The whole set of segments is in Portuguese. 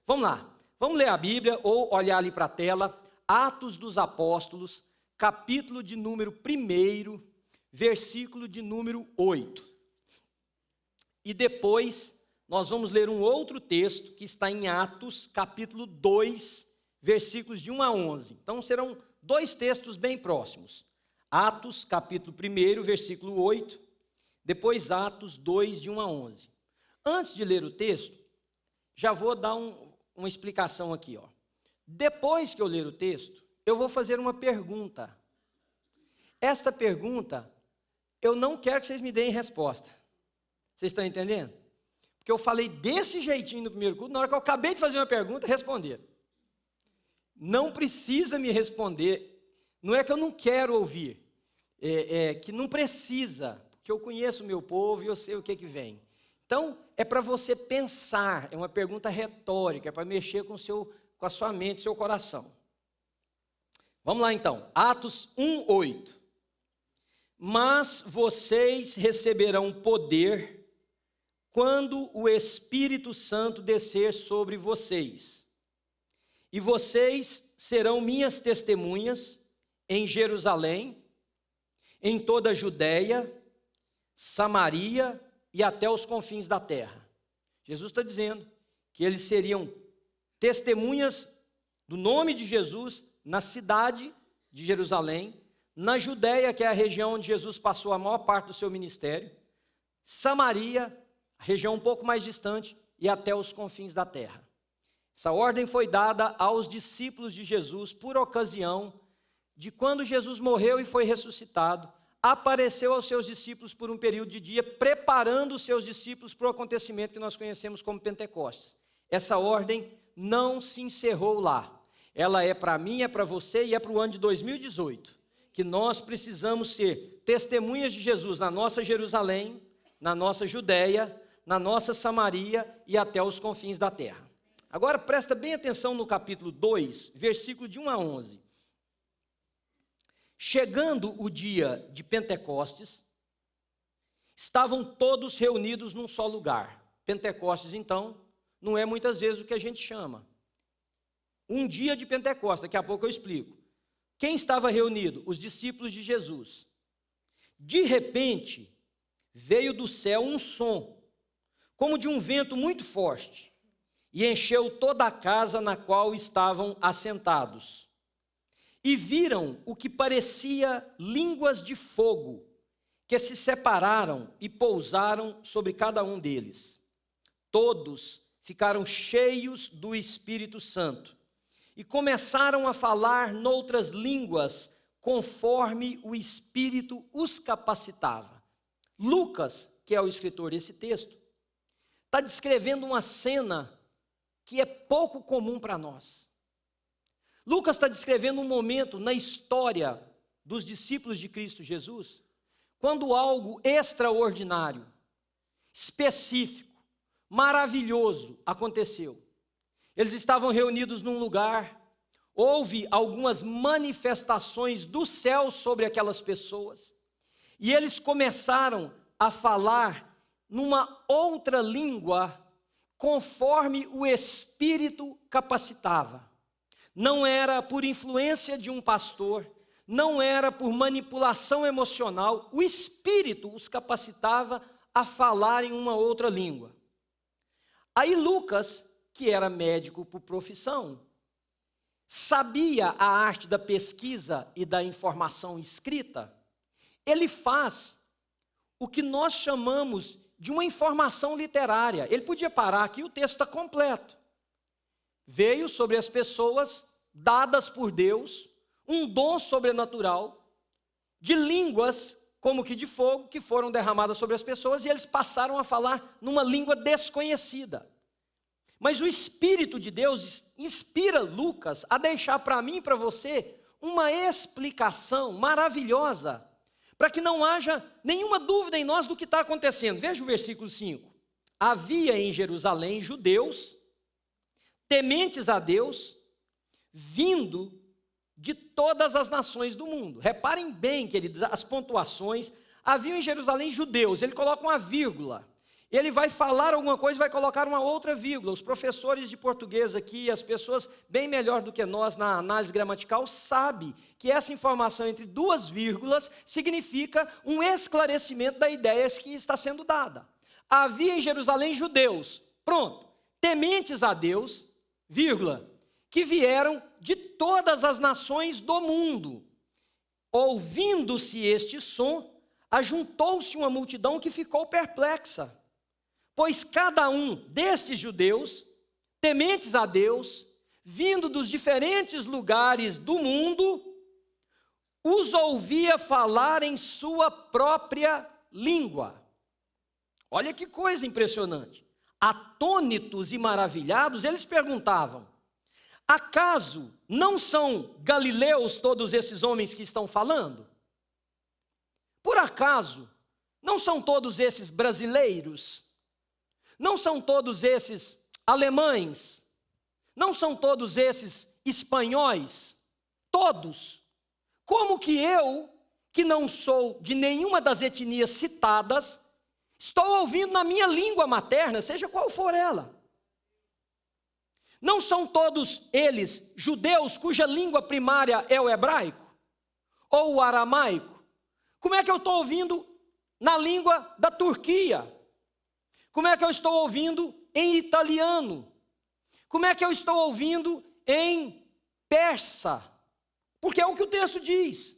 Vamos lá, vamos ler a Bíblia ou olhar ali para a tela, Atos dos Apóstolos, capítulo de número 1, versículo de número 8. E depois nós vamos ler um outro texto que está em Atos, capítulo 2, versículos de 1 a 11. Então serão dois textos bem próximos. Atos, capítulo 1, versículo 8, depois Atos 2, de 1 a 11. Antes de ler o texto, já vou dar uma explicação aqui. Depois que eu ler o texto, eu vou fazer uma pergunta. Esta pergunta, eu não quero que vocês me deem resposta. Vocês estão entendendo? Porque eu falei desse jeitinho no primeiro culto, na hora que eu acabei de fazer uma pergunta, responderam. Não precisa me responder, não é que eu não quero ouvir, é que não precisa, porque eu conheço o meu povo e eu sei o que vem. Então, é para você pensar, é uma pergunta retórica, é para mexer com a sua mente, seu coração. Vamos lá então, Atos 1, 8. Mas vocês receberão poder quando o Espírito Santo descer sobre vocês. E vocês serão minhas testemunhas em Jerusalém, em toda a Judéia, Samaria e até os confins da terra. Jesus está dizendo que eles seriam testemunhas do nome de Jesus na cidade de Jerusalém, na Judéia, que é a região onde Jesus passou a maior parte do seu ministério, Samaria, a região um pouco mais distante, e até os confins da terra. Essa ordem foi dada aos discípulos de Jesus por ocasião de quando Jesus morreu e foi ressuscitado, apareceu aos seus discípulos por um período de dia, preparando os seus discípulos para o acontecimento que nós conhecemos como Pentecostes. Essa ordem não se encerrou lá. Ela é para mim, é para você e é para o ano de 2018, que nós precisamos ser testemunhas de Jesus na nossa Jerusalém, na nossa Judéia, na nossa Samaria e até os confins da terra. Agora presta bem atenção no capítulo 2, versículo de 1 a 11. Chegando o dia de Pentecostes, estavam todos reunidos num só lugar. Pentecostes, então, não é muitas vezes o que a gente chama. Um dia de Pentecostes, daqui a pouco eu explico. Quem estava reunido? Os discípulos de Jesus. De repente, veio do céu um som, como de um vento muito forte, e encheu toda a casa na qual estavam assentados. E viram o que parecia línguas de fogo, que se separaram e pousaram sobre cada um deles. Todos ficaram cheios do Espírito Santo e começaram a falar noutras línguas, conforme o Espírito os capacitava. Lucas, que é o escritor desse texto, está descrevendo uma cena que é pouco comum para nós. Lucas está descrevendo um momento na história dos discípulos de Cristo Jesus, quando algo extraordinário, específico, maravilhoso aconteceu. Eles estavam reunidos num lugar, houve algumas manifestações do céu sobre aquelas pessoas, e eles começaram a falar numa outra língua, conforme o Espírito capacitava. Não era por influência de um pastor, não era por manipulação emocional, o Espírito os capacitava a falar em uma outra língua. Aí Lucas, que era médico por profissão, sabia a arte da pesquisa e da informação escrita, ele faz o que nós chamamos de uma informação literária. Ele podia parar aqui, o texto está completo. Veio sobre as pessoas, dadas por Deus, um dom sobrenatural, de línguas, como que de fogo, que foram derramadas sobre as pessoas, e eles passaram a falar numa língua desconhecida. Mas o Espírito de Deus inspira Lucas a deixar para mim e para você uma explicação maravilhosa, para que não haja nenhuma dúvida em nós do que está acontecendo. Veja o versículo 5. Havia em Jerusalém judeus, tementes a Deus, vindo de todas as nações do mundo. Reparem bem, queridos, as pontuações. Havia em Jerusalém judeus, ele coloca uma vírgula. ele vai falar alguma coisa e vai colocar uma outra vírgula. Os professores de português aqui, as pessoas bem melhor do que nós na análise gramatical, sabem que essa informação entre duas vírgulas significa um esclarecimento da ideia que está sendo dada. Havia em Jerusalém judeus, pronto, tementes a Deus, vírgula, que vieram de todas as nações do mundo. Ouvindo-se este som, ajuntou-se uma multidão que ficou perplexa. Pois cada um desses judeus, tementes a Deus, vindo dos diferentes lugares do mundo, os ouvia falar em sua própria língua. Olha que coisa impressionante. Atônitos e maravilhados, eles perguntavam: acaso não são galileus todos esses homens que estão falando? Por acaso não são todos esses brasileiros? Não são todos esses alemães? Não são todos esses espanhóis? Todos. Como que eu, que não sou de nenhuma das etnias citadas, estou ouvindo na minha língua materna, seja qual for ela? Não são todos eles judeus cuja língua primária é o hebraico? Ou o aramaico? Como é que eu estou ouvindo na língua da Turquia? Como é que eu estou ouvindo em italiano? Como é que eu estou ouvindo em persa? Porque é o que o texto diz.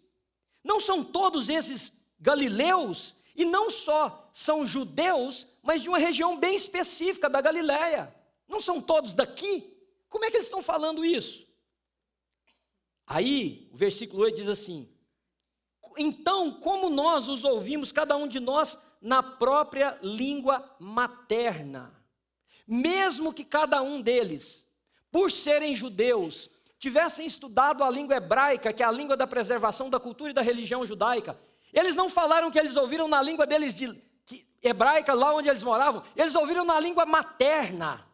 Não são todos esses galileus, e não só são judeus, mas de uma região bem específica da Galileia. Não são todos daqui? Como é que eles estão falando isso? Aí, o versículo 8 diz assim: então, como nós os ouvimos, cada um de nós, na própria língua materna, mesmo que cada um deles, por serem judeus, tivessem estudado a língua hebraica, que é a língua da preservação da cultura e da religião judaica, eles não falaram que eles ouviram na língua deles hebraica, lá onde eles moravam, eles ouviram na língua materna.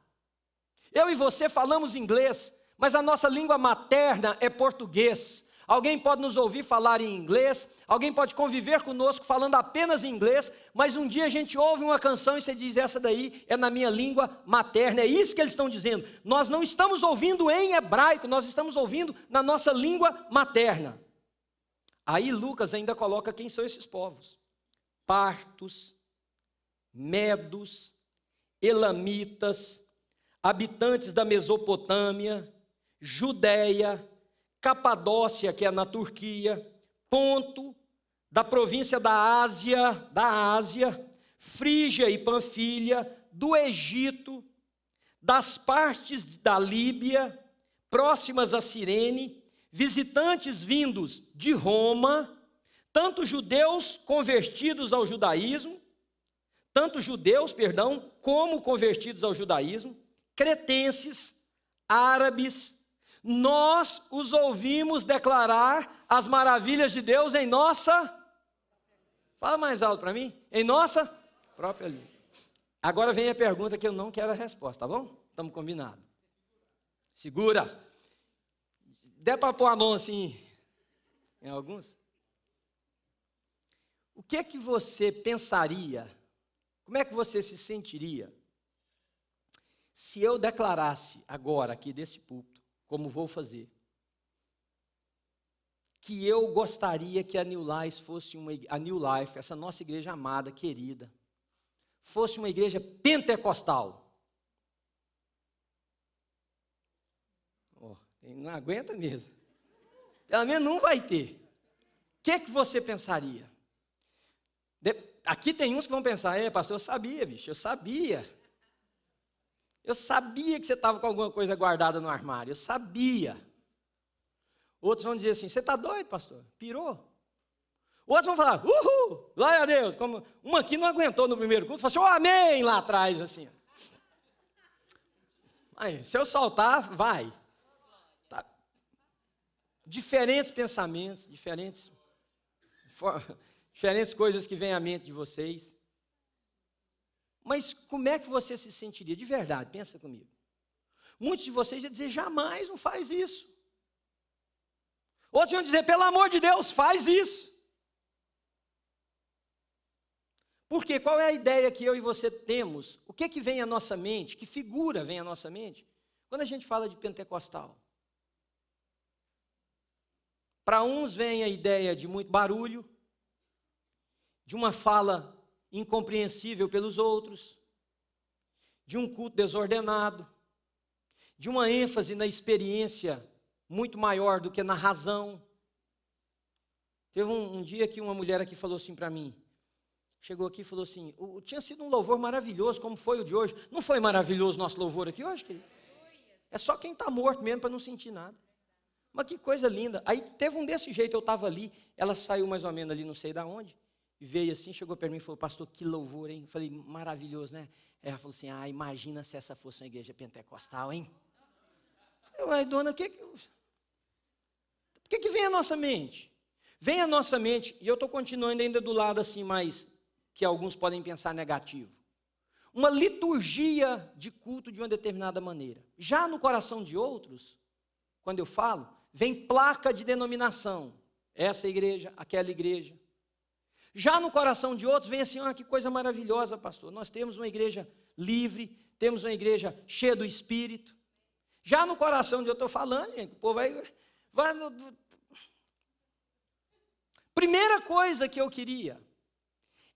Eu e você falamos inglês, mas a nossa língua materna é português. Alguém pode nos ouvir falar em inglês, alguém pode conviver conosco falando apenas em inglês, mas um dia a gente ouve uma canção e você diz: essa daí é na minha língua materna. É isso que eles estão dizendo. Nós não estamos ouvindo em hebraico, nós estamos ouvindo na nossa língua materna. Aí Lucas ainda coloca quem são esses povos: partos, medos, elamitas, habitantes da Mesopotâmia, Judéia, Capadócia, que é na Turquia, Ponto, da província da Ásia, Frígia e Panfilha, do Egito, das partes da Líbia, próximas a Cirene, visitantes vindos de Roma, tanto judeus convertidos ao judaísmo, como convertidos ao judaísmo, cretenses, árabes. Nós os ouvimos declarar as maravilhas de Deus em nossa... Fala mais alto para mim. Em nossa própria língua. Agora vem a pergunta que eu não quero a resposta, tá bom? Estamos combinados. Segura. Dê para pôr a mão assim em alguns. O que é que você pensaria? Como é que você se sentiria se eu declarasse agora aqui desse púlpito, como vou fazer, que eu gostaria que a New Life fosse essa nossa igreja amada, querida, fosse uma igreja pentecostal? Não aguenta mesmo. Pelo menos não vai ter. O que é que você pensaria? Aqui tem uns que vão pensar: pastor, eu sabia, bicho, eu sabia. Eu sabia que você estava com alguma coisa guardada no armário, eu sabia. Outros vão dizer assim: você está doido, pastor? Pirou? Outros vão falar: uhul, glória a Deus. Como uma aqui não aguentou no primeiro culto, falou assim: amém, lá atrás, assim. Aí, se eu soltar, vai. Tá. Diferentes pensamentos, diferentes coisas que vêm à mente de vocês. Mas como é que você se sentiria? De verdade, pensa comigo. Muitos de vocês iam dizer: jamais, não faz isso. Outros iam dizer: pelo amor de Deus, faz isso. Porque qual é a ideia que eu e você temos? O que vem à nossa mente? Que figura vem à nossa mente? Quando a gente fala de pentecostal. Para uns vem a ideia de muito barulho, de uma fala incompreensível pelos outros, de um culto desordenado, de uma ênfase na experiência muito maior do que na razão. Teve um dia que uma mulher aqui falou assim para mim, chegou aqui e falou assim, tinha sido um louvor maravilhoso, como foi o de hoje. Não foi maravilhoso o nosso louvor aqui hoje, querido? É só quem está morto mesmo para não sentir nada. Mas que coisa linda. Aí teve um desse jeito, eu estava ali, ela saiu mais ou menos ali, não sei de onde, e veio assim, chegou para mim e falou, pastor, que louvor, hein? Eu falei, maravilhoso, né? Aí ela falou assim, imagina se essa fosse uma igreja pentecostal, hein? Eu falei, dona, o que vem à nossa mente? Vem à nossa mente, e eu estou continuando ainda do lado assim, mais que alguns podem pensar negativo. Uma liturgia de culto de uma determinada maneira. Já no coração de outros, quando eu falo, vem placa de denominação. Essa igreja, aquela igreja. Já no coração de outros, vem assim, que coisa maravilhosa, pastor. Nós temos uma igreja livre, temos uma igreja cheia do Espírito. Já no coração de eu estou falando, gente, o povo vai Primeira coisa que eu queria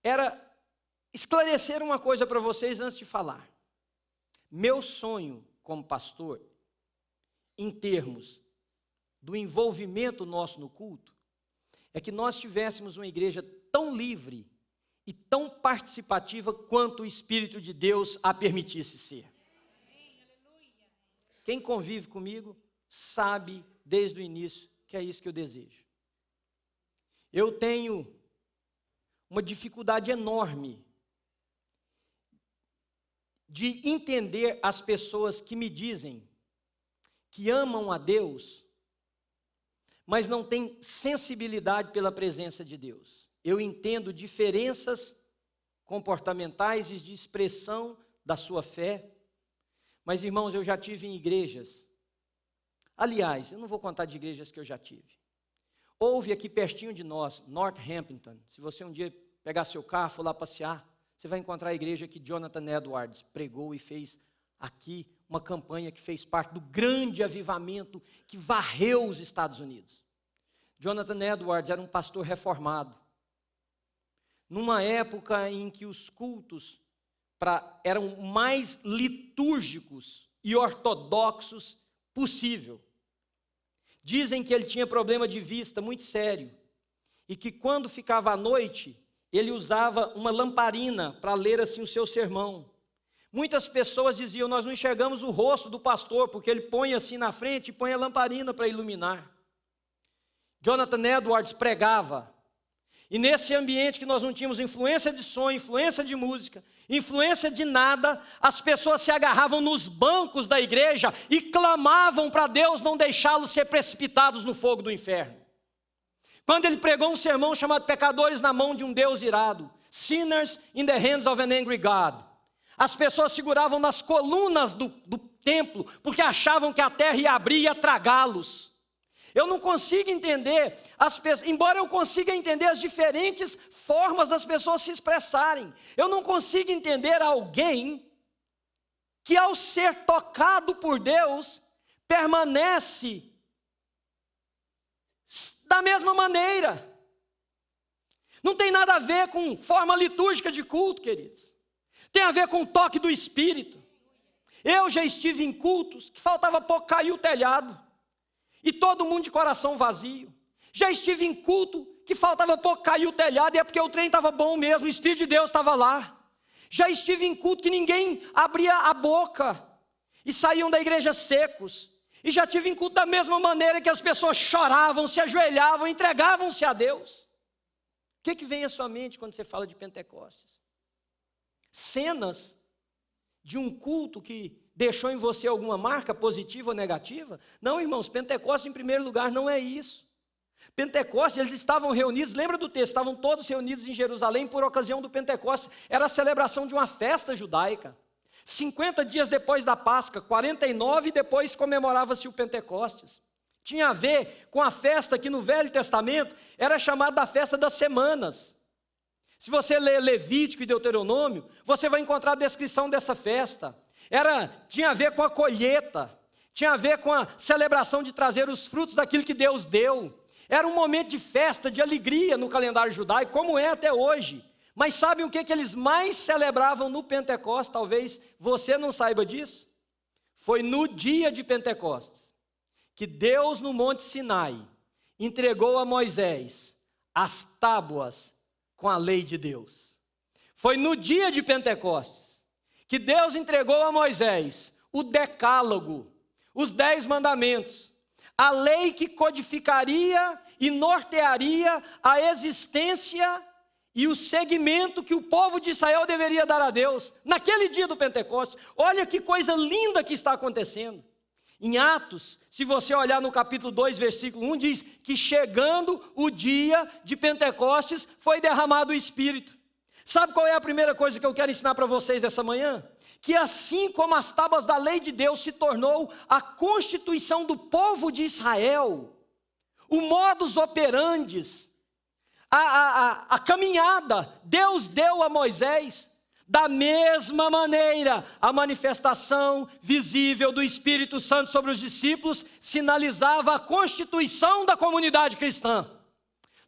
era esclarecer uma coisa para vocês antes de falar. Meu sonho como pastor, em termos do envolvimento nosso no culto, é que nós tivéssemos uma igreja tão livre e tão participativa quanto o Espírito de Deus a permitisse ser. Quem convive comigo sabe desde o início que é isso que eu desejo. Eu tenho uma dificuldade enorme de entender as pessoas que me dizem que amam a Deus, mas não têm sensibilidade pela presença de Deus. Eu entendo diferenças comportamentais e de expressão da sua fé, mas, irmãos, eu já tive em igrejas. Aliás, eu não vou contar de igrejas que eu já tive. Houve aqui pertinho de nós, Northampton. Se você um dia pegar seu carro, for lá passear, você vai encontrar a igreja que Jonathan Edwards pregou e fez aqui uma campanha que fez parte do grande avivamento que varreu os Estados Unidos. Jonathan Edwards era um pastor reformado. Numa época em que os cultos eram mais litúrgicos e ortodoxos possível. Dizem que ele tinha problema de vista muito sério e que quando ficava à noite, ele usava uma lamparina para ler assim o seu sermão. Muitas pessoas diziam, nós não enxergamos o rosto do pastor, porque ele põe assim na frente e põe a lamparina para iluminar. Jonathan Edwards pregava, e nesse ambiente que nós não tínhamos influência de som, influência de música, influência de nada, as pessoas se agarravam nos bancos da igreja e clamavam para Deus não deixá-los ser precipitados no fogo do inferno. Quando ele pregou um sermão chamado Pecadores na mão de um Deus irado, Sinners in the hands of an angry God, as pessoas seguravam nas colunas do templo, porque achavam que a terra ia abrir e ia tragá-los. Eu não consigo entender, embora eu consiga entender as diferentes formas das pessoas se expressarem, eu não consigo entender alguém que ao ser tocado por Deus, permanece da mesma maneira. Não tem nada a ver com forma litúrgica de culto, queridos. Tem a ver com o toque do Espírito. Eu já estive em cultos que faltava pouco cair o telhado. E todo mundo de coração vazio. Já estive em culto que faltava pouco cair o telhado, e é porque o trem estava bom mesmo, o Espírito de Deus estava lá. Já estive em culto que ninguém abria a boca, e saíam da igreja secos. E já tive em culto da mesma maneira que as pessoas choravam, se ajoelhavam, entregavam-se a Deus. O que vem à sua mente quando você fala de Pentecostes? Cenas de um culto que deixou em você alguma marca positiva ou negativa? Não, irmãos, Pentecostes em primeiro lugar não é isso. Pentecostes, eles estavam reunidos, lembra do texto, estavam todos reunidos em Jerusalém por ocasião do Pentecostes, era a celebração de uma festa judaica. 50 dias depois da Páscoa, 49 depois comemorava-se o Pentecostes. Tinha a ver com a festa que no Velho Testamento era chamada da festa das semanas. Se você ler Levítico e Deuteronômio, você vai encontrar a descrição dessa festa. Tinha a ver com a colheita, tinha a ver com a celebração de trazer os frutos daquilo que Deus deu. Era um momento de festa, de alegria no calendário judaico, como é até hoje. Mas sabem o que eles mais celebravam no Pentecostes? Talvez você não saiba disso. Foi no dia de Pentecostes que Deus, no Monte Sinai, entregou a Moisés as tábuas com a lei de Deus. Foi no dia de Pentecostes que Deus entregou a Moisés o decálogo, os 10 mandamentos, a lei que codificaria e nortearia a existência e o segmento que o povo de Israel deveria dar a Deus, naquele dia do Pentecostes. Olha que coisa linda que está acontecendo. Em Atos, se você olhar no capítulo 2, versículo 1, diz que chegando o dia de Pentecostes, foi derramado o Espírito. Sabe qual é a primeira coisa que eu quero ensinar para vocês essa manhã? Que assim como as tábuas da lei de Deus se tornou a constituição do povo de Israel, o modus operandi, a caminhada, Deus deu a Moisés. Da mesma maneira, a manifestação visível do Espírito Santo sobre os discípulos sinalizava a constituição da comunidade cristã.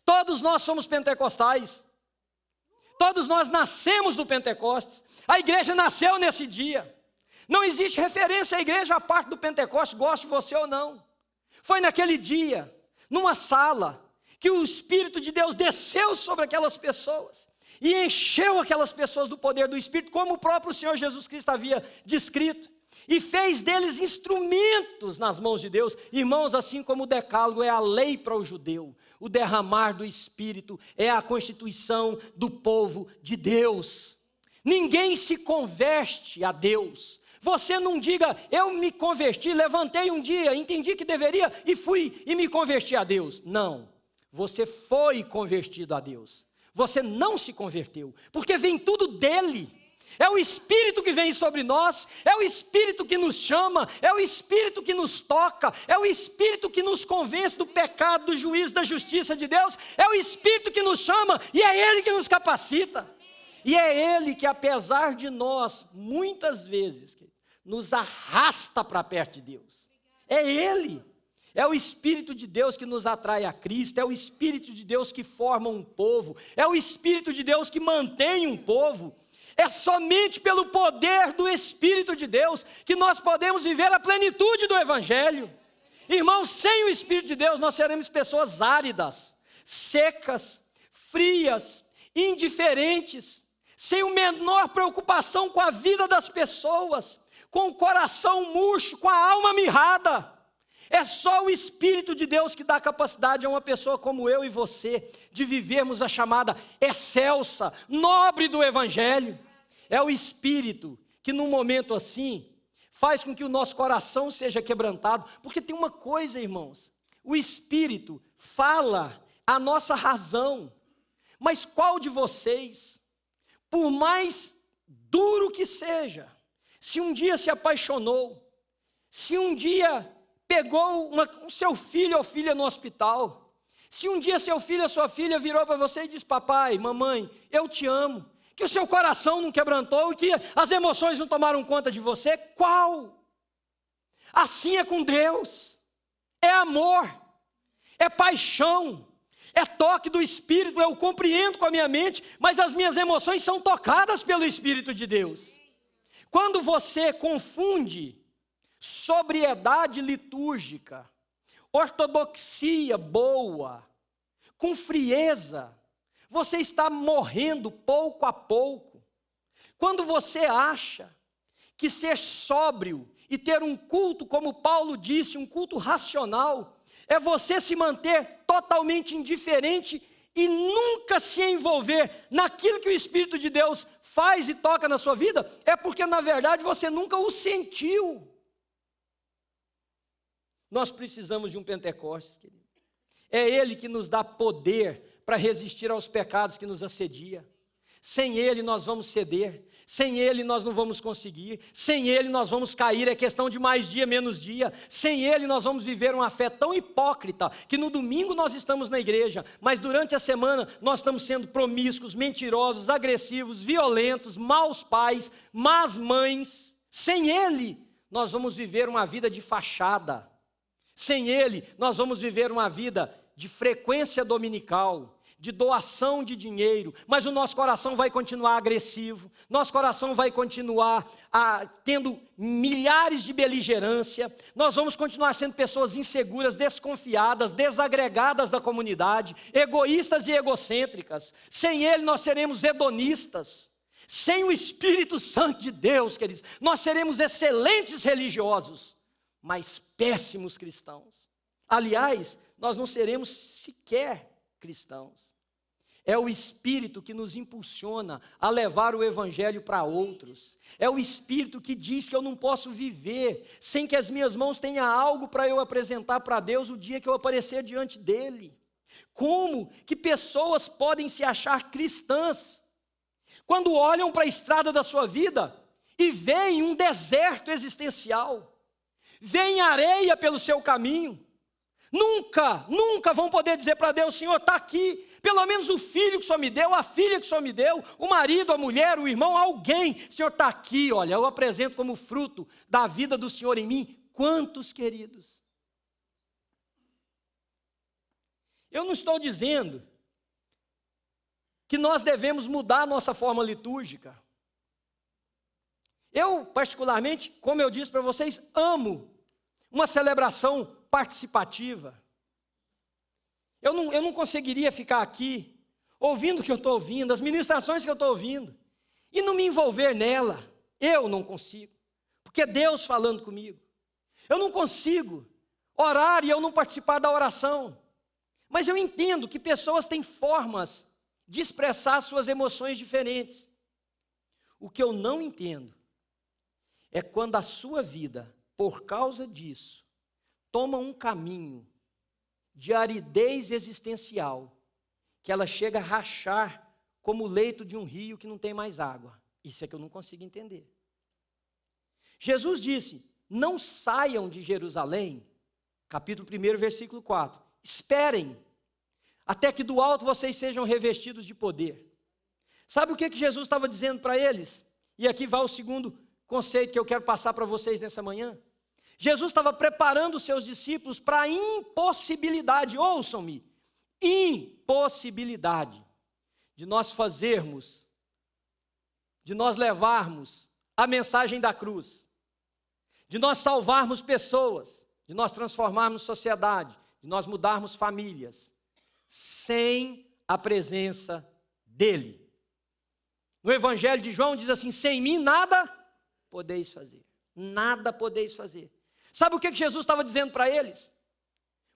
Todos nós somos pentecostais. Todos nós nascemos do Pentecostes. A igreja nasceu nesse dia. Não existe referência à igreja à parte do Pentecostes, goste você ou não. Foi naquele dia, numa sala, que o Espírito de Deus desceu sobre aquelas pessoas e encheu aquelas pessoas do poder do Espírito, como o próprio Senhor Jesus Cristo havia descrito, e fez deles instrumentos nas mãos de Deus. Irmãos, assim como o decálogo é a lei para o judeu, o derramar do Espírito é a constituição do povo de Deus. Ninguém se converte a Deus. Você não diga, eu me converti, levantei um dia, entendi que deveria e fui e me converti a Deus. Não, você foi convertido a Deus. Você não se converteu, porque vem tudo dele. É o Espírito que vem sobre nós, é o Espírito que nos chama, é o Espírito que nos toca, é o Espírito que nos convence do pecado, do juízo, da justiça de Deus, é o Espírito que nos chama e é Ele que nos capacita. E é Ele que, apesar de nós, muitas vezes, nos arrasta para perto de Deus. É Ele. É o Espírito de Deus que nos atrai a Cristo, é o Espírito de Deus que forma um povo, é o Espírito de Deus que mantém um povo. É somente pelo poder do Espírito de Deus que nós podemos viver a plenitude do Evangelho. Irmãos, sem o Espírito de Deus nós seremos pessoas áridas, secas, frias, indiferentes, sem a menor preocupação com a vida das pessoas, com o coração murcho, com a alma mirrada. É só o Espírito de Deus que dá capacidade a uma pessoa como eu e você de vivermos a chamada excelsa, nobre do Evangelho. É o Espírito que num momento assim faz com que o nosso coração seja quebrantado, porque tem uma coisa, irmãos, o Espírito fala a nossa razão, mas qual de vocês, por mais duro que seja, se um dia se apaixonou, se um dia pegou o seu filho ou filha no hospital, se um dia seu filho ou sua filha virou para você e disse, papai, mamãe, eu te amo, que o seu coração não quebrantou e que as emoções não tomaram conta de você, qual? Assim é com Deus, é amor, é paixão, é toque do Espírito. Eu compreendo com a minha mente, mas as minhas emoções são tocadas pelo Espírito de Deus. Quando você confunde sobriedade litúrgica, ortodoxia boa, com frieza, você está morrendo pouco a pouco. Quando você acha que ser sóbrio e ter um culto, como Paulo disse, um culto racional, é você se manter totalmente indiferente e nunca se envolver naquilo que o Espírito de Deus faz e toca na sua vida, é porque na verdade você nunca o sentiu. Nós precisamos de um Pentecostes, querido. É Ele que nos dá poder para resistir aos pecados que nos assediam. Sem Ele nós vamos ceder, sem Ele nós não vamos conseguir, sem Ele nós vamos cair, é questão de mais dia, menos dia. Sem Ele nós vamos viver uma fé tão hipócrita, que no domingo nós estamos na igreja, mas durante a semana nós estamos sendo promíscuos, mentirosos, agressivos, violentos, maus pais, más mães. Sem Ele nós vamos viver uma vida de fachada. Sem Ele nós vamos viver uma vida de frequência dominical, de doação de dinheiro, mas o nosso coração vai continuar agressivo, nosso coração vai continuar tendo milhares de beligerância, nós vamos continuar sendo pessoas inseguras, desconfiadas, desagregadas da comunidade, egoístas e egocêntricas. Sem Ele nós seremos hedonistas. Sem o Espírito Santo de Deus, queridos, nós seremos excelentes religiosos, mas péssimos cristãos. Aliás, nós não seremos sequer cristãos. É o Espírito que nos impulsiona a levar o Evangelho para outros. É o Espírito que diz que eu não posso viver sem que as minhas mãos tenham algo para eu apresentar para Deus o dia que eu aparecer diante dEle. Como que pessoas podem se achar cristãs quando olham para a estrada da sua vida e veem um deserto existencial, veem areia pelo seu caminho? Nunca vão poder dizer para Deus: Senhor, está aqui, pelo menos o filho que o Senhor me deu, a filha que o Senhor me deu, o marido, a mulher, o irmão, alguém. Senhor, está aqui, olha, eu apresento como fruto da vida do Senhor em mim. Quantos, queridos? Eu não estou dizendo que nós devemos mudar a nossa forma litúrgica. Eu, particularmente, como eu disse para vocês, amo uma celebração participativa. Eu não conseguiria ficar aqui, ouvindo o que eu estou ouvindo, as ministrações que eu estou ouvindo, e não me envolver nela. Eu não consigo, porque é Deus falando comigo. Eu não consigo orar e eu não participar da oração. Mas eu entendo que pessoas têm formas de expressar suas emoções diferentes. O que eu não entendo é quando a sua vida, por causa disso, toma um caminho de aridez existencial, que ela chega a rachar como o leito de um rio que não tem mais água. Isso é que eu não consigo entender. Jesus disse: não saiam de Jerusalém, capítulo 1, versículo 4. Esperem, até que do alto vocês sejam revestidos de poder. Sabe o que Jesus estava dizendo para eles? E aqui vai o segundo conceito que eu quero passar para vocês nessa manhã. Jesus estava preparando os seus discípulos para a impossibilidade, ouçam-me, impossibilidade de nós fazermos, de nós levarmos a mensagem da cruz, de nós salvarmos pessoas, de nós transformarmos sociedade, de nós mudarmos famílias, sem a presença dEle. No Evangelho de João diz assim: sem mim nada podeis fazer, nada podeis fazer. Sabe o que Jesus estava dizendo para eles?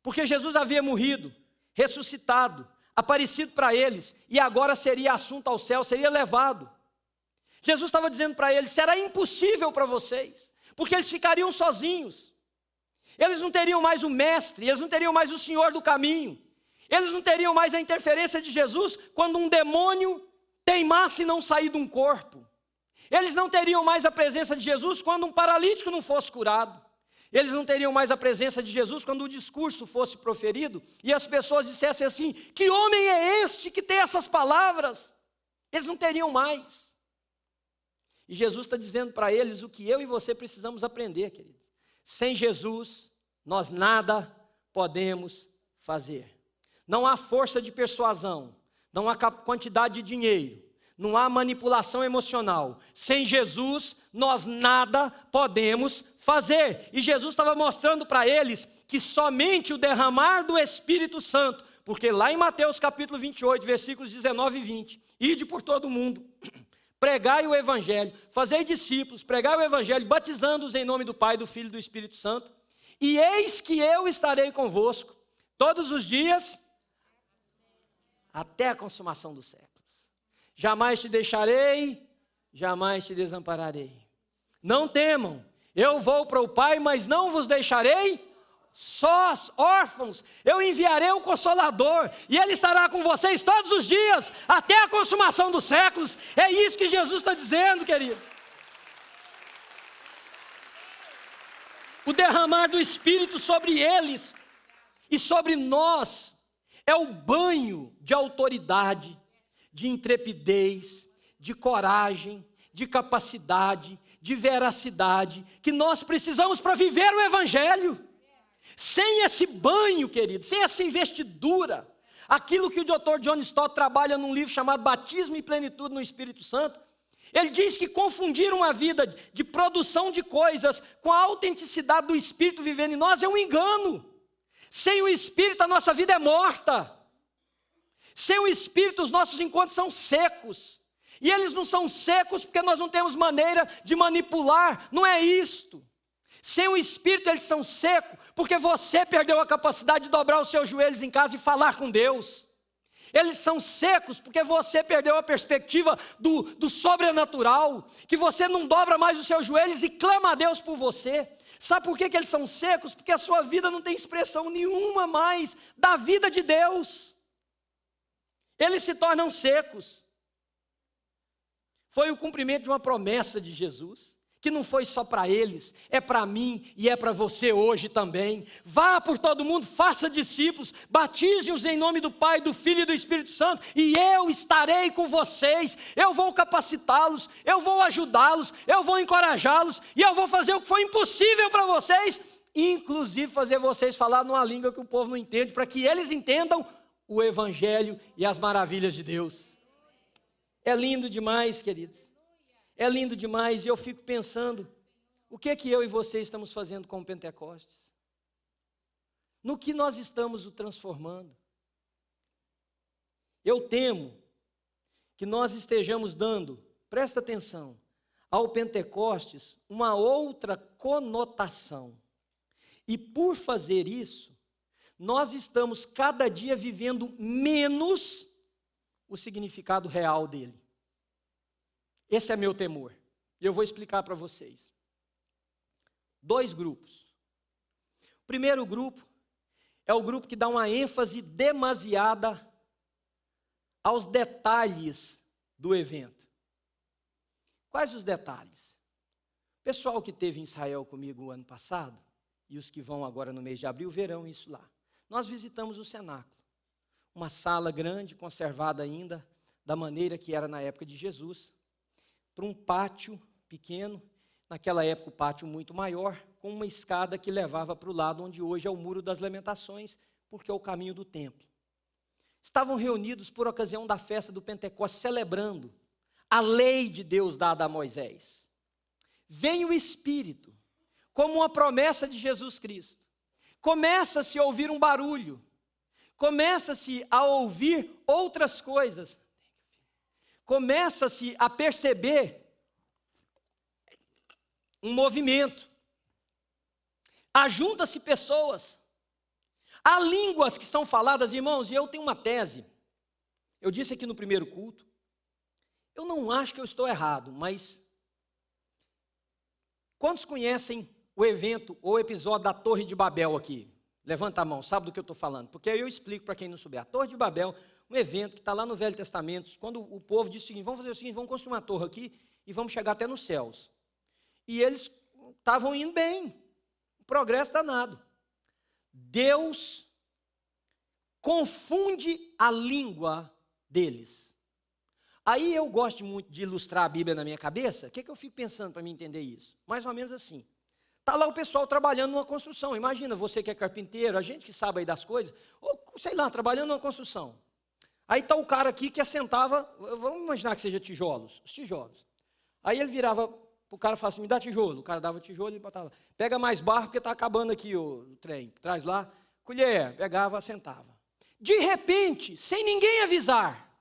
Porque Jesus havia morrido, ressuscitado, aparecido para eles, e agora seria assunto ao céu, seria levado. Jesus estava dizendo para eles: será impossível para vocês, porque eles ficariam sozinhos. Eles não teriam mais o mestre, eles não teriam mais o Senhor do caminho, eles não teriam mais a interferência de Jesus quando um demônio teimasse em não sair de um corpo. Eles não teriam mais a presença de Jesus quando um paralítico não fosse curado. Eles não teriam mais a presença de Jesus quando o discurso fosse proferido e as pessoas dissessem assim: que homem é este que tem essas palavras? Eles não teriam mais. E Jesus está dizendo para eles o que eu e você precisamos aprender, queridos. Sem Jesus, nós nada podemos fazer. Não há força de persuasão, não há quantidade de dinheiro, não há manipulação emocional. Sem Jesus, nós nada podemos fazer. E Jesus estava mostrando para eles que somente o derramar do Espírito Santo, porque lá em Mateus capítulo 28, versículos 19 e 20, ide por todo o mundo, pregai o Evangelho, fazei discípulos, pregai o Evangelho, batizando-os em nome do Pai, do Filho e do Espírito Santo, e eis que eu estarei convosco todos os dias, até a consumação dos séculos. Jamais te deixarei, jamais te desampararei. Não temam, eu vou para o Pai, mas não vos deixarei sós, órfãos, eu enviarei o Consolador, e Ele estará com vocês todos os dias, até a consumação dos séculos. É isso que Jesus está dizendo, queridos. O derramar do Espírito sobre eles e sobre nós é o banho de autoridade, de intrepidez, de coragem, de capacidade, de veracidade, que nós precisamos para viver o Evangelho. Sem esse banho, querido, sem essa investidura, aquilo que o Dr. John Stott trabalha num livro chamado Batismo e Plenitude no Espírito Santo, ele diz que confundir uma vida de produção de coisas com a autenticidade do Espírito vivendo em nós é um engano. Sem o Espírito a nossa vida é morta. Sem o Espírito os nossos encontros são secos. E eles não são secos porque nós não temos maneira de manipular, não é isto. Sem o Espírito eles são secos porque você perdeu a capacidade de dobrar os seus joelhos em casa e falar com Deus. Eles são secos porque você perdeu a perspectiva do sobrenatural, que você não dobra mais os seus joelhos e clama a Deus por você. Sabe por que eles são secos? Porque a sua vida não tem expressão nenhuma mais da vida de Deus. Eles se tornam secos. Foi o cumprimento de uma promessa de Jesus, que não foi só para eles, é para mim e é para você hoje também. Vá por todo mundo, faça discípulos, batize-os em nome do Pai, do Filho e do Espírito Santo, e eu estarei com vocês, eu vou capacitá-los, eu vou ajudá-los, eu vou encorajá-los, e eu vou fazer o que foi impossível para vocês, inclusive fazer vocês falar numa língua que o povo não entende, para que eles entendam o Evangelho e as maravilhas de Deus. É lindo demais, queridos. É lindo demais, e eu fico pensando, o que é que eu e você estamos fazendo com o Pentecostes? No que nós estamos o transformando? Eu temo que nós estejamos dando, presta atenção, ao Pentecostes uma outra conotação. E por fazer isso, nós estamos cada dia vivendo menos o significado real dele. Esse é meu temor. E eu vou explicar para vocês. 2 grupos. O primeiro grupo é o grupo que dá uma ênfase demasiada aos detalhes do evento. Quais os detalhes? O pessoal que esteve em Israel comigo o ano passado, e os que vão agora no mês de abril, verão isso lá. Nós visitamos o cenáculo. Uma sala grande, conservada ainda, da maneira que era na época de Jesus, para um pátio pequeno, naquela época o pátio muito maior, com uma escada que levava para o lado onde hoje é o Muro das Lamentações, porque é o caminho do templo. Estavam reunidos por ocasião da festa do Pentecostes, celebrando a lei de Deus dada a Moisés. Vem o Espírito, como uma promessa de Jesus Cristo. Começa-se a ouvir um barulho, começa-se a ouvir outras coisas, começa-se a perceber um movimento, ajunta-se pessoas, há línguas que são faladas, irmãos, e eu tenho uma tese, eu disse aqui no primeiro culto, eu não acho que eu estou errado, mas quantos conhecem o evento ou episódio da Torre de Babel aqui? Levanta a mão, sabe do que eu estou falando? Porque aí eu explico para quem não souber. A Torre de Babel, um evento que está lá no Velho Testamento, quando o povo disse o seguinte, vamos fazer o seguinte, vamos construir uma torre aqui e vamos chegar até nos céus. E eles estavam indo bem, um progresso danado. Deus confunde a língua deles. Aí eu gosto muito de ilustrar a Bíblia na minha cabeça, o que eu fico pensando para me entender isso? Mais ou menos assim. Está lá o pessoal trabalhando numa construção. Imagina você que é carpinteiro, a gente que sabe aí das coisas, ou sei lá, trabalhando numa construção. Aí está o cara aqui que assentava, vamos imaginar que seja tijolos, os tijolos. Aí ele virava para o cara e falava assim, me dá tijolo. O cara dava tijolo e botava, pega mais barro porque está acabando aqui o trem. Traz lá, colher, pegava, assentava. De repente, sem ninguém avisar,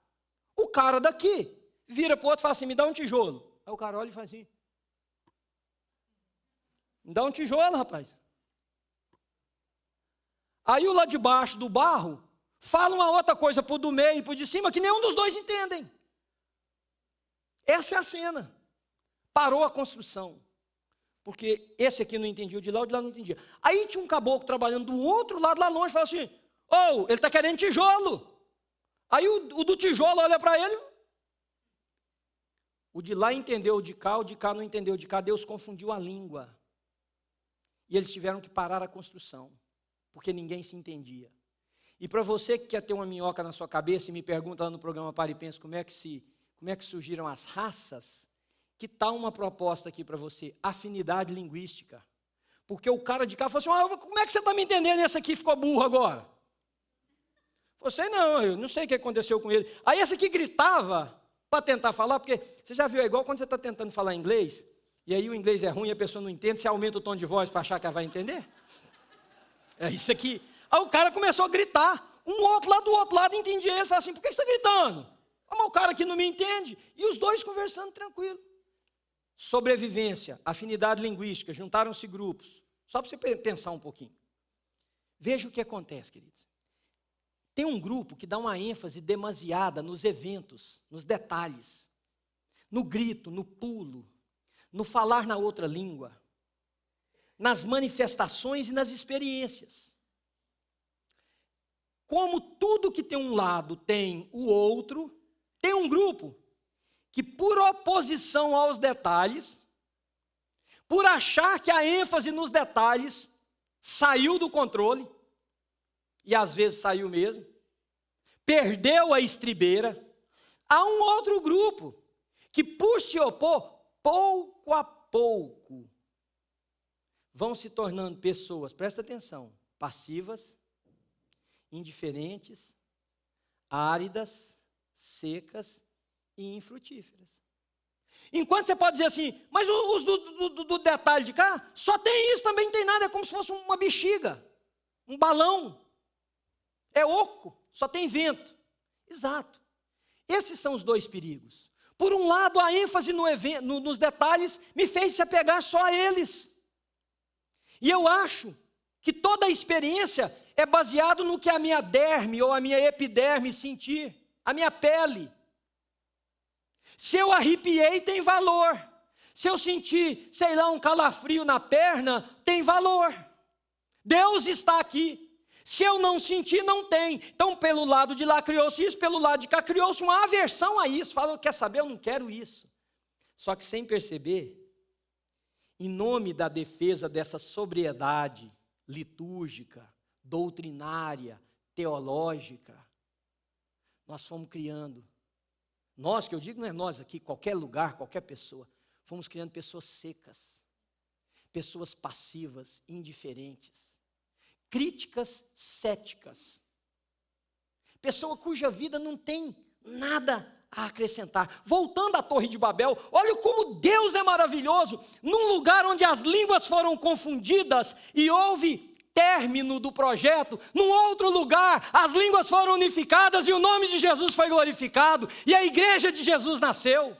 o cara daqui vira para o outro e fala assim, me dá um tijolo. Aí o cara olha e faz assim, me dá um tijolo, rapaz. Aí o lá de baixo do barro fala uma outra coisa para o do meio e para o de cima que nenhum dos dois entendem. Essa é a cena. Parou a construção. Porque esse aqui não entendia o de lá não entendia. Aí tinha um caboclo trabalhando do outro lado, lá longe, e falava assim, ele está querendo tijolo. Aí o do tijolo olha para ele, o de lá entendeu o de cá não entendeu o de cá, Deus confundiu a língua. E eles tiveram que parar a construção, porque ninguém se entendia. E para você que quer ter uma minhoca na sua cabeça e me pergunta lá no programa Pare e Pense como é que surgiram as raças, que tal uma proposta aqui para você? Afinidade linguística. Porque o cara de cá falou assim, como é que você está me entendendo? Esse aqui ficou burro agora. Você não, eu não sei o que aconteceu com ele. Aí esse aqui gritava para tentar falar, porque você já viu, é igual quando você está tentando falar inglês, e aí o inglês é ruim e a pessoa não entende, você aumenta o tom de voz para achar que ela vai entender? É isso aqui. Aí o cara começou a gritar, um outro lá do outro lado entendia ele, falou assim, por que você está gritando? Mas o cara aqui não me entende. E os dois conversando tranquilo. Sobrevivência, afinidade linguística, juntaram-se grupos. Só para você pensar um pouquinho. Veja o que acontece, queridos. Tem um grupo que dá uma ênfase demasiada nos eventos, nos detalhes, no grito, no pulo, no falar na outra língua, nas manifestações e nas experiências. Como tudo que tem um lado tem o outro, tem um grupo que, por oposição aos detalhes, por achar que a ênfase nos detalhes saiu do controle, e às vezes saiu mesmo, perdeu a estribeira, há um outro grupo que, por se opor, pouco a pouco, vão se tornando pessoas, presta atenção, passivas, indiferentes, áridas, secas e infrutíferas. Enquanto você pode dizer assim, mas os do detalhe de cá, só tem isso, também não tem nada, é como se fosse uma bexiga, um balão, é oco, só tem vento. Exato. Esses são os dois perigos. Por um lado, a ênfase nos detalhes me fez se apegar só a eles. E eu acho que toda a experiência é baseada no que a minha derme ou a minha epiderme sentir, a minha pele. Se eu arrepiei, tem valor. Se eu sentir, sei lá, um calafrio na perna, tem valor. Deus está aqui. Se eu não sentir, não tem. Então, pelo lado de lá criou-se isso, pelo lado de cá criou-se uma aversão a isso. Fala, quer saber, eu não quero isso. Só que sem perceber, em nome da defesa dessa sobriedade litúrgica, doutrinária, teológica, nós fomos criando. Nós, que eu digo, não é nós aqui, qualquer lugar, qualquer pessoa, fomos criando pessoas secas, pessoas passivas, indiferentes, críticas céticas, pessoa cuja vida não tem nada a acrescentar. Voltando à Torre de Babel, olha como Deus é maravilhoso, num lugar onde as línguas foram confundidas e houve término do projeto, num outro lugar as línguas foram unificadas e o nome de Jesus foi glorificado e a igreja de Jesus nasceu.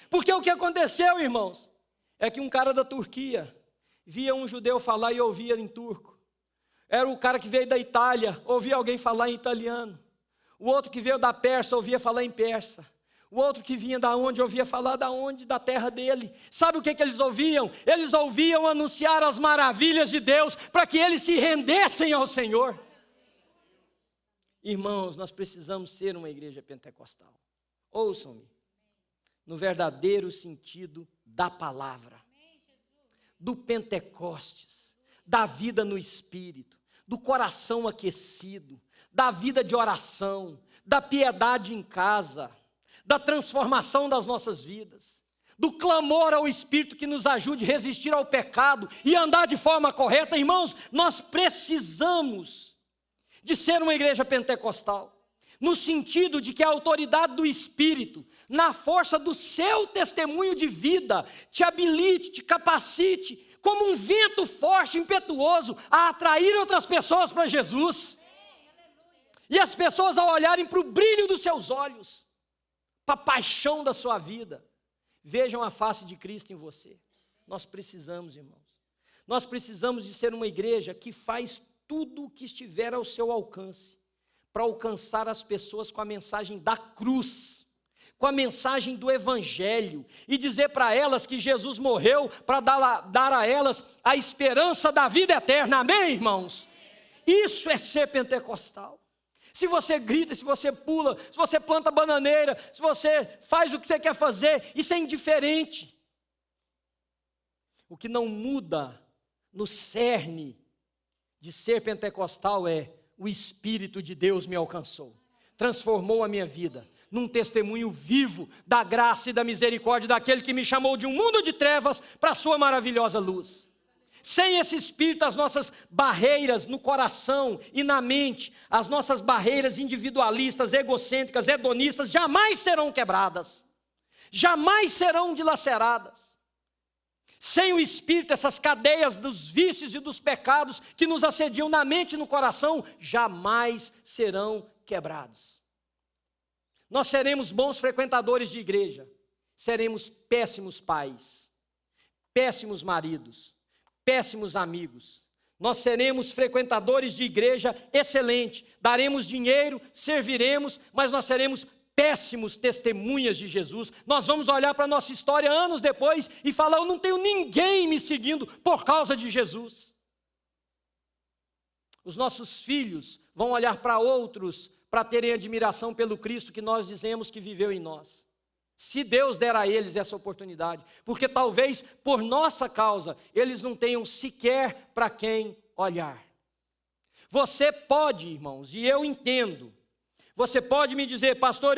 Porque o que aconteceu, irmãos, é que um cara da Turquia via um judeu falar e ouvia em turco. Era o cara que veio da Itália, ouvia alguém falar em italiano. O outro que veio da Pérsia, ouvia falar em persa. O outro que vinha da onde, ouvia falar da onde? Da terra dele. Sabe o que eles ouviam? Eles ouviam anunciar as maravilhas de Deus, para que eles se rendessem ao Senhor. Irmãos, nós precisamos ser uma igreja pentecostal. Ouçam-me, no verdadeiro sentido da palavra. Do Pentecostes, da vida no Espírito, do coração aquecido, da vida de oração, da piedade em casa, da transformação das nossas vidas, do clamor ao Espírito que nos ajude a resistir ao pecado e andar de forma correta. Irmãos, nós precisamos de ser uma igreja pentecostal, no sentido de que a autoridade do Espírito, na força do seu testemunho de vida, te habilite, te capacite, como um vento forte, impetuoso, a atrair outras pessoas para Jesus. E as pessoas, ao olharem para o brilho dos seus olhos, para a paixão da sua vida, vejam a face de Cristo em você. Nós precisamos, irmãos. Nós precisamos de ser uma igreja que faz tudo o que estiver ao seu alcance, para alcançar as pessoas com a mensagem da cruz, com a mensagem do Evangelho e dizer para elas que Jesus morreu para dar a elas a esperança da vida eterna. Amém, irmãos? Isso é ser pentecostal. Se você grita, se você pula, se você planta bananeira, se você faz o que você quer fazer, isso é indiferente. O que não muda no cerne de ser pentecostal é: o Espírito de Deus me alcançou, transformou a minha vida num testemunho vivo da graça e da misericórdia daquele que me chamou de um mundo de trevas para a sua maravilhosa luz. Sem esse Espírito, as nossas barreiras no coração e na mente, as nossas barreiras individualistas, egocêntricas, hedonistas, jamais serão quebradas, jamais serão dilaceradas. Sem o Espírito, essas cadeias dos vícios e dos pecados que nos assediam na mente e no coração, jamais serão quebrados. Nós seremos bons frequentadores de igreja, seremos péssimos pais, péssimos maridos, péssimos amigos. Nós seremos frequentadores de igreja excelente, daremos dinheiro, serviremos, mas nós seremos péssimos testemunhas de Jesus. Nós vamos olhar para a nossa história anos depois e falar: eu não tenho ninguém me seguindo por causa de Jesus. Os nossos filhos vão olhar para outros para terem admiração pelo Cristo que nós dizemos que viveu em nós. Se Deus der a eles essa oportunidade, porque talvez por nossa causa eles não tenham sequer para quem olhar. Você pode, irmãos, e eu entendo, você pode me dizer: pastor,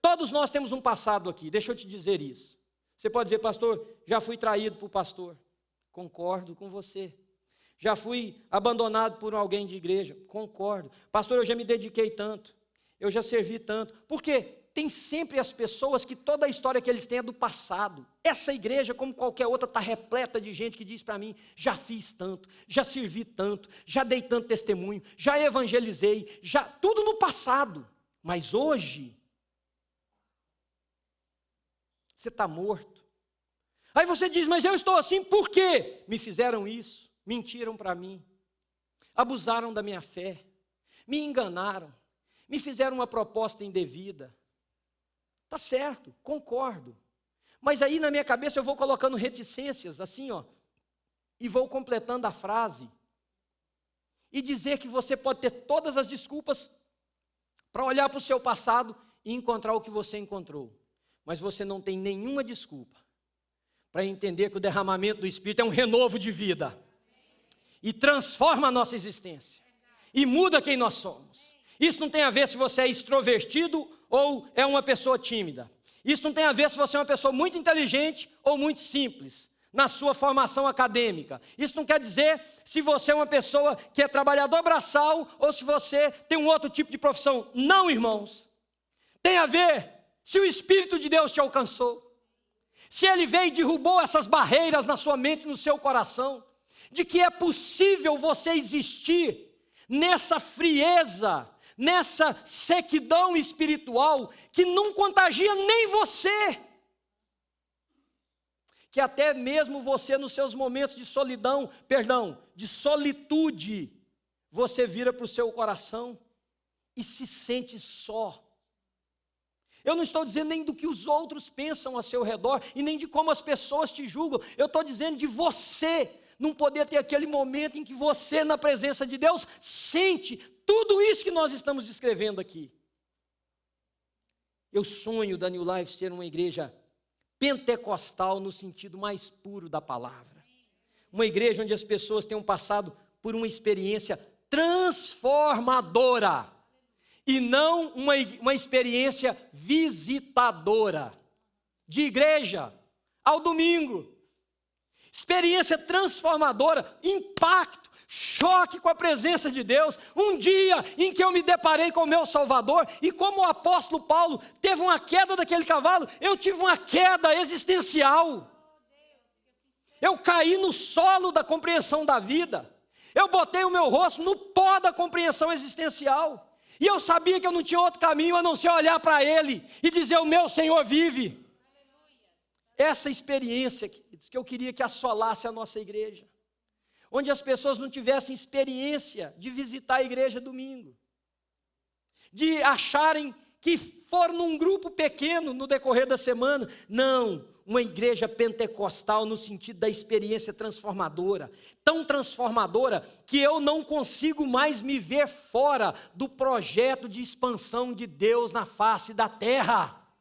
todos nós temos um passado aqui, deixa eu te dizer isso. Você pode dizer: pastor, já fui traído por pastor. Concordo com você. Já fui abandonado por alguém de igreja. Concordo. Pastor, eu já me dediquei tanto, eu já servi tanto. Por quê? Tem sempre as pessoas que toda a história que eles têm é do passado. Essa igreja, como qualquer outra, está repleta de gente que diz para mim: já fiz tanto, já servi tanto, já dei tanto testemunho, já evangelizei, já tudo no passado. Mas hoje, você está morto. Aí você diz: mas eu estou assim por quê? Me fizeram isso, mentiram para mim, abusaram da minha fé, me enganaram, me fizeram uma proposta indevida. Tá certo, concordo. Mas aí na minha cabeça eu vou colocando reticências assim, e vou completando a frase. E dizer que você pode ter todas as desculpas para olhar para o seu passado e encontrar o que você encontrou. Mas você não tem nenhuma desculpa para entender que o derramamento do Espírito é um renovo de vida. E transforma a nossa existência. E muda quem nós somos. Isso não tem a ver se você é extrovertido ou é uma pessoa tímida. Isso não tem a ver se você é uma pessoa muito inteligente ou muito simples na sua formação acadêmica. Isso não quer dizer se você é uma pessoa que é trabalhador braçal ou se você tem um outro tipo de profissão. Não, irmãos. Tem a ver se o Espírito de Deus te alcançou. Se Ele veio e derrubou essas barreiras na sua mente e no seu coração. De que é possível você existir nessa frieza, nessa sequidão espiritual que não contagia nem você, que até mesmo você nos seus momentos de de solitude, você vira para o seu coração e se sente só. Eu não estou dizendo nem do que os outros pensam a seu redor e nem de como as pessoas te julgam, eu estou dizendo de você não poder ter aquele momento em que você, na presença de Deus, sente tudo isso que nós estamos descrevendo aqui. Eu sonho da New Life ser uma igreja pentecostal no sentido mais puro da palavra. Uma igreja onde as pessoas tenham passado por uma experiência transformadora e não uma experiência visitadora. De igreja ao domingo. Experiência transformadora, impacto, choque com a presença de Deus. Um dia em que eu me deparei com o meu Salvador e como o apóstolo Paulo teve uma queda daquele cavalo, eu tive uma queda existencial. Eu caí no solo da compreensão da vida. Eu botei o meu rosto no pó da compreensão existencial. E eu sabia que eu não tinha outro caminho a não ser olhar para Ele e dizer: o meu Senhor vive. Essa experiência, queridos, que eu queria que assolasse a nossa igreja. Onde as pessoas não tivessem experiência de visitar a igreja domingo. De acharem que for num grupo pequeno no decorrer da semana. Não, uma igreja pentecostal no sentido da experiência transformadora. Tão transformadora que eu não consigo mais me ver fora do projeto de expansão de Deus na face da terra.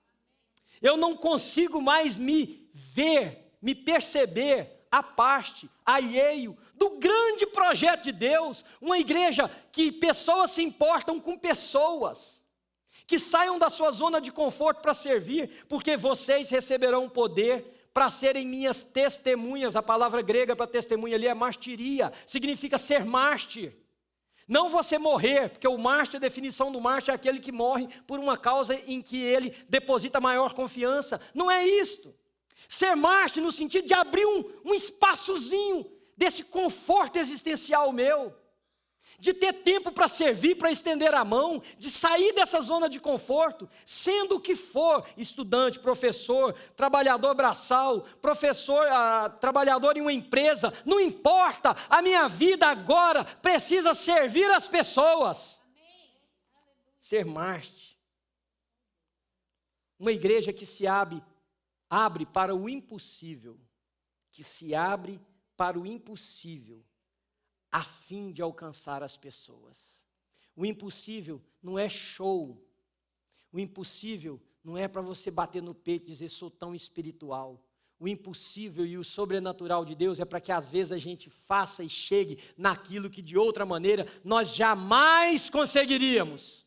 Eu não consigo mais me ver, me perceber à parte, alheio do grande projeto de Deus. Uma igreja que pessoas se importam com pessoas. Que saiam da sua zona de conforto para servir, porque vocês receberão poder para serem minhas testemunhas. A palavra grega para testemunha ali é martiria, significa ser mártir. Não você morrer, porque o mártir, a definição do mártir é aquele que morre por uma causa em que ele deposita maior confiança. Não é isto. Ser mártir no sentido de abrir um espaçozinho desse conforto existencial meu. De ter tempo para servir, para estender a mão, de sair dessa zona de conforto, sendo o que for, estudante, professor, trabalhador braçal, professor, trabalhador em uma empresa, não importa, a minha vida agora precisa servir as pessoas. Ser mártir. Uma igreja que se abre para o impossível, que se abre para o impossível, a fim de alcançar as pessoas. O impossível não é show. O impossível não é para você bater no peito e dizer, sou tão espiritual. O impossível e o sobrenatural de Deus é para que às vezes a gente faça e chegue naquilo que de outra maneira nós jamais conseguiríamos.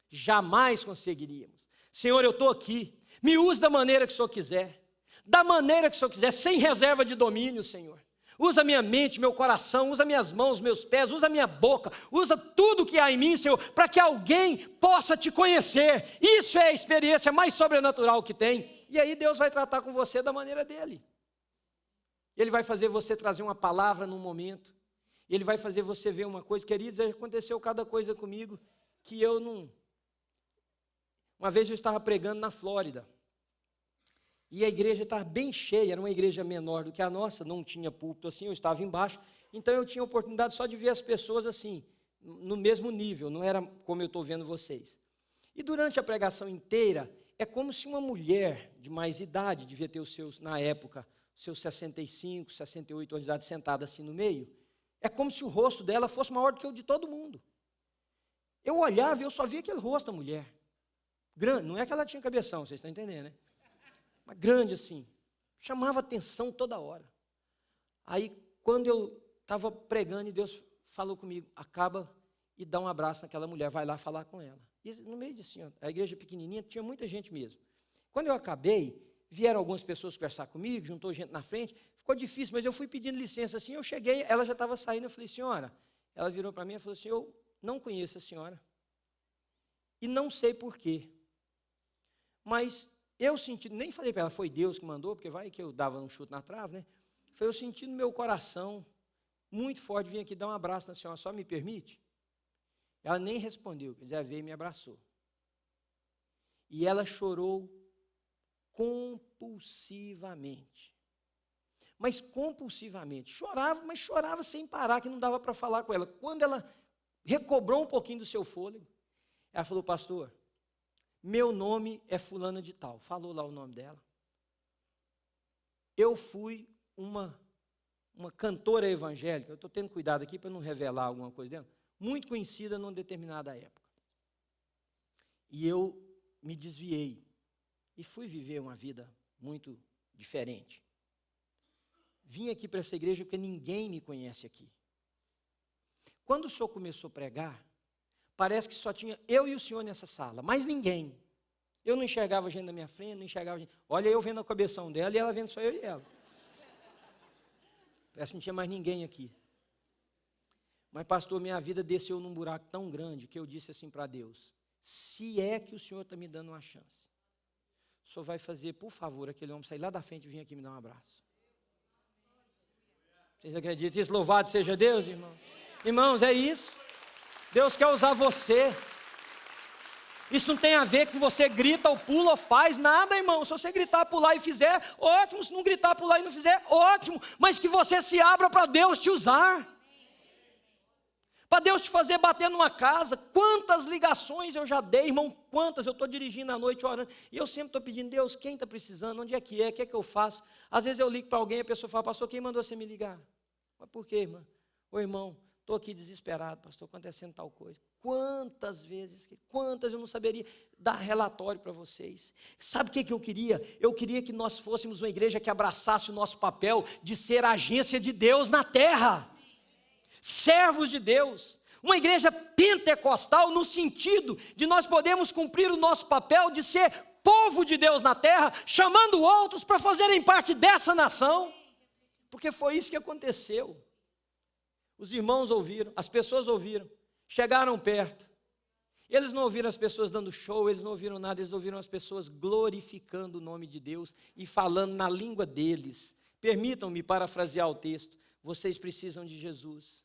Jamais conseguiríamos. Senhor, eu estou aqui. Me use da maneira que o Senhor quiser. Da maneira que o Senhor quiser, sem reserva de domínio, Senhor. Usa minha mente, meu coração, usa minhas mãos, meus pés, usa minha boca, usa tudo que há em mim, Senhor, para que alguém possa te conhecer. Isso é a experiência mais sobrenatural que tem. E aí Deus vai tratar com você da maneira dele. Ele vai fazer você trazer uma palavra num momento. Ele vai fazer você ver uma coisa. Queridos, aconteceu cada coisa comigo que eu não... Uma vez eu estava pregando na Flórida. E a igreja estava bem cheia, era uma igreja menor do que a nossa, não tinha púlpito assim, eu estava embaixo. Então eu tinha a oportunidade só de ver as pessoas assim, no mesmo nível, não era como eu estou vendo vocês. E durante a pregação inteira, é como se uma mulher de mais idade, devia ter os seus, na época, os seus 65, 68 anos de idade, sentada assim no meio, é como se o rosto dela fosse maior do que o de todo mundo. Eu olhava e eu só via aquele rosto da mulher. Grande, não é que ela tinha cabeção, vocês estão entendendo, né? Mas grande assim, chamava atenção toda hora. Aí, quando eu estava pregando e Deus falou comigo, acaba e dá um abraço naquela mulher, vai lá falar com ela. E no meio disso, a igreja pequenininha, tinha muita gente mesmo. Quando eu acabei, vieram algumas pessoas conversar comigo, juntou gente na frente, ficou difícil, mas eu fui pedindo licença assim, eu cheguei, ela já estava saindo, eu falei, senhora, ela virou para mim e falou assim, eu não conheço a senhora, e não sei porquê, mas eu senti, nem falei para ela, foi Deus que mandou, porque vai que eu dava um chute na trave, né? Foi eu senti no meu coração, muito forte, vim aqui dar um abraço na senhora, só me permite? Ela nem respondeu, quer dizer, ela veio e me abraçou. E ela chorou compulsivamente. Mas compulsivamente. Chorava, mas chorava sem parar, que não dava para falar com ela. Quando ela recobrou um pouquinho do seu fôlego, ela falou, pastor, meu nome é fulana de tal. Falou lá o nome dela. Eu fui uma cantora evangélica, eu estou tendo cuidado aqui para não revelar alguma coisa dela, muito conhecida numa determinada época. E eu me desviei e fui viver uma vida muito diferente. Vim aqui para essa igreja porque ninguém me conhece aqui. Quando o senhor começou a pregar, parece que só tinha eu e o senhor nessa sala, mais ninguém. Eu não enxergava gente na minha frente, não enxergava gente. Olha, eu vendo a cabeção dela e ela vendo só eu e ela. Parece que não tinha mais ninguém aqui. Mas, pastor, minha vida desceu num buraco tão grande que eu disse assim para Deus, se é que o senhor está me dando uma chance, o senhor vai fazer, por favor, aquele homem sair lá da frente e vir aqui me dar um abraço. Vocês acreditam nisso? Louvado seja Deus, irmãos. Irmãos, é isso. Deus quer usar você. Isso não tem a ver com você grita ou pula ou faz nada, irmão. Se você gritar, pular e fizer, ótimo. Se não gritar, pular e não fizer, ótimo. Mas que você se abra para Deus te usar. para Deus te fazer bater numa casa. Quantas ligações eu já dei, irmão, quantas, eu estou dirigindo à noite orando, e eu sempre estou pedindo, Deus, quem está precisando, onde é, o que é que eu faço? Às vezes eu ligo para alguém, a pessoa fala, pastor, quem mandou você me ligar? Mas por quê, irmã? Ô irmão, estou aqui desesperado, pastor, acontecendo tal coisa. Quantas vezes, quantas eu não saberia dar relatório para vocês. Sabe o que eu queria? Eu queria que nós fôssemos uma igreja que abraçasse o nosso papel de ser agência de Deus na terra. Servos de Deus. Uma igreja pentecostal no sentido de nós podermos cumprir o nosso papel de ser povo de Deus na terra, chamando outros para fazerem parte dessa nação. Porque foi isso que aconteceu. Os irmãos ouviram, as pessoas ouviram. Chegaram perto, eles não ouviram as pessoas dando show, eles não ouviram nada, eles ouviram as pessoas glorificando o nome de Deus e falando na língua deles. Permitam-me parafrasear o texto, vocês precisam de Jesus,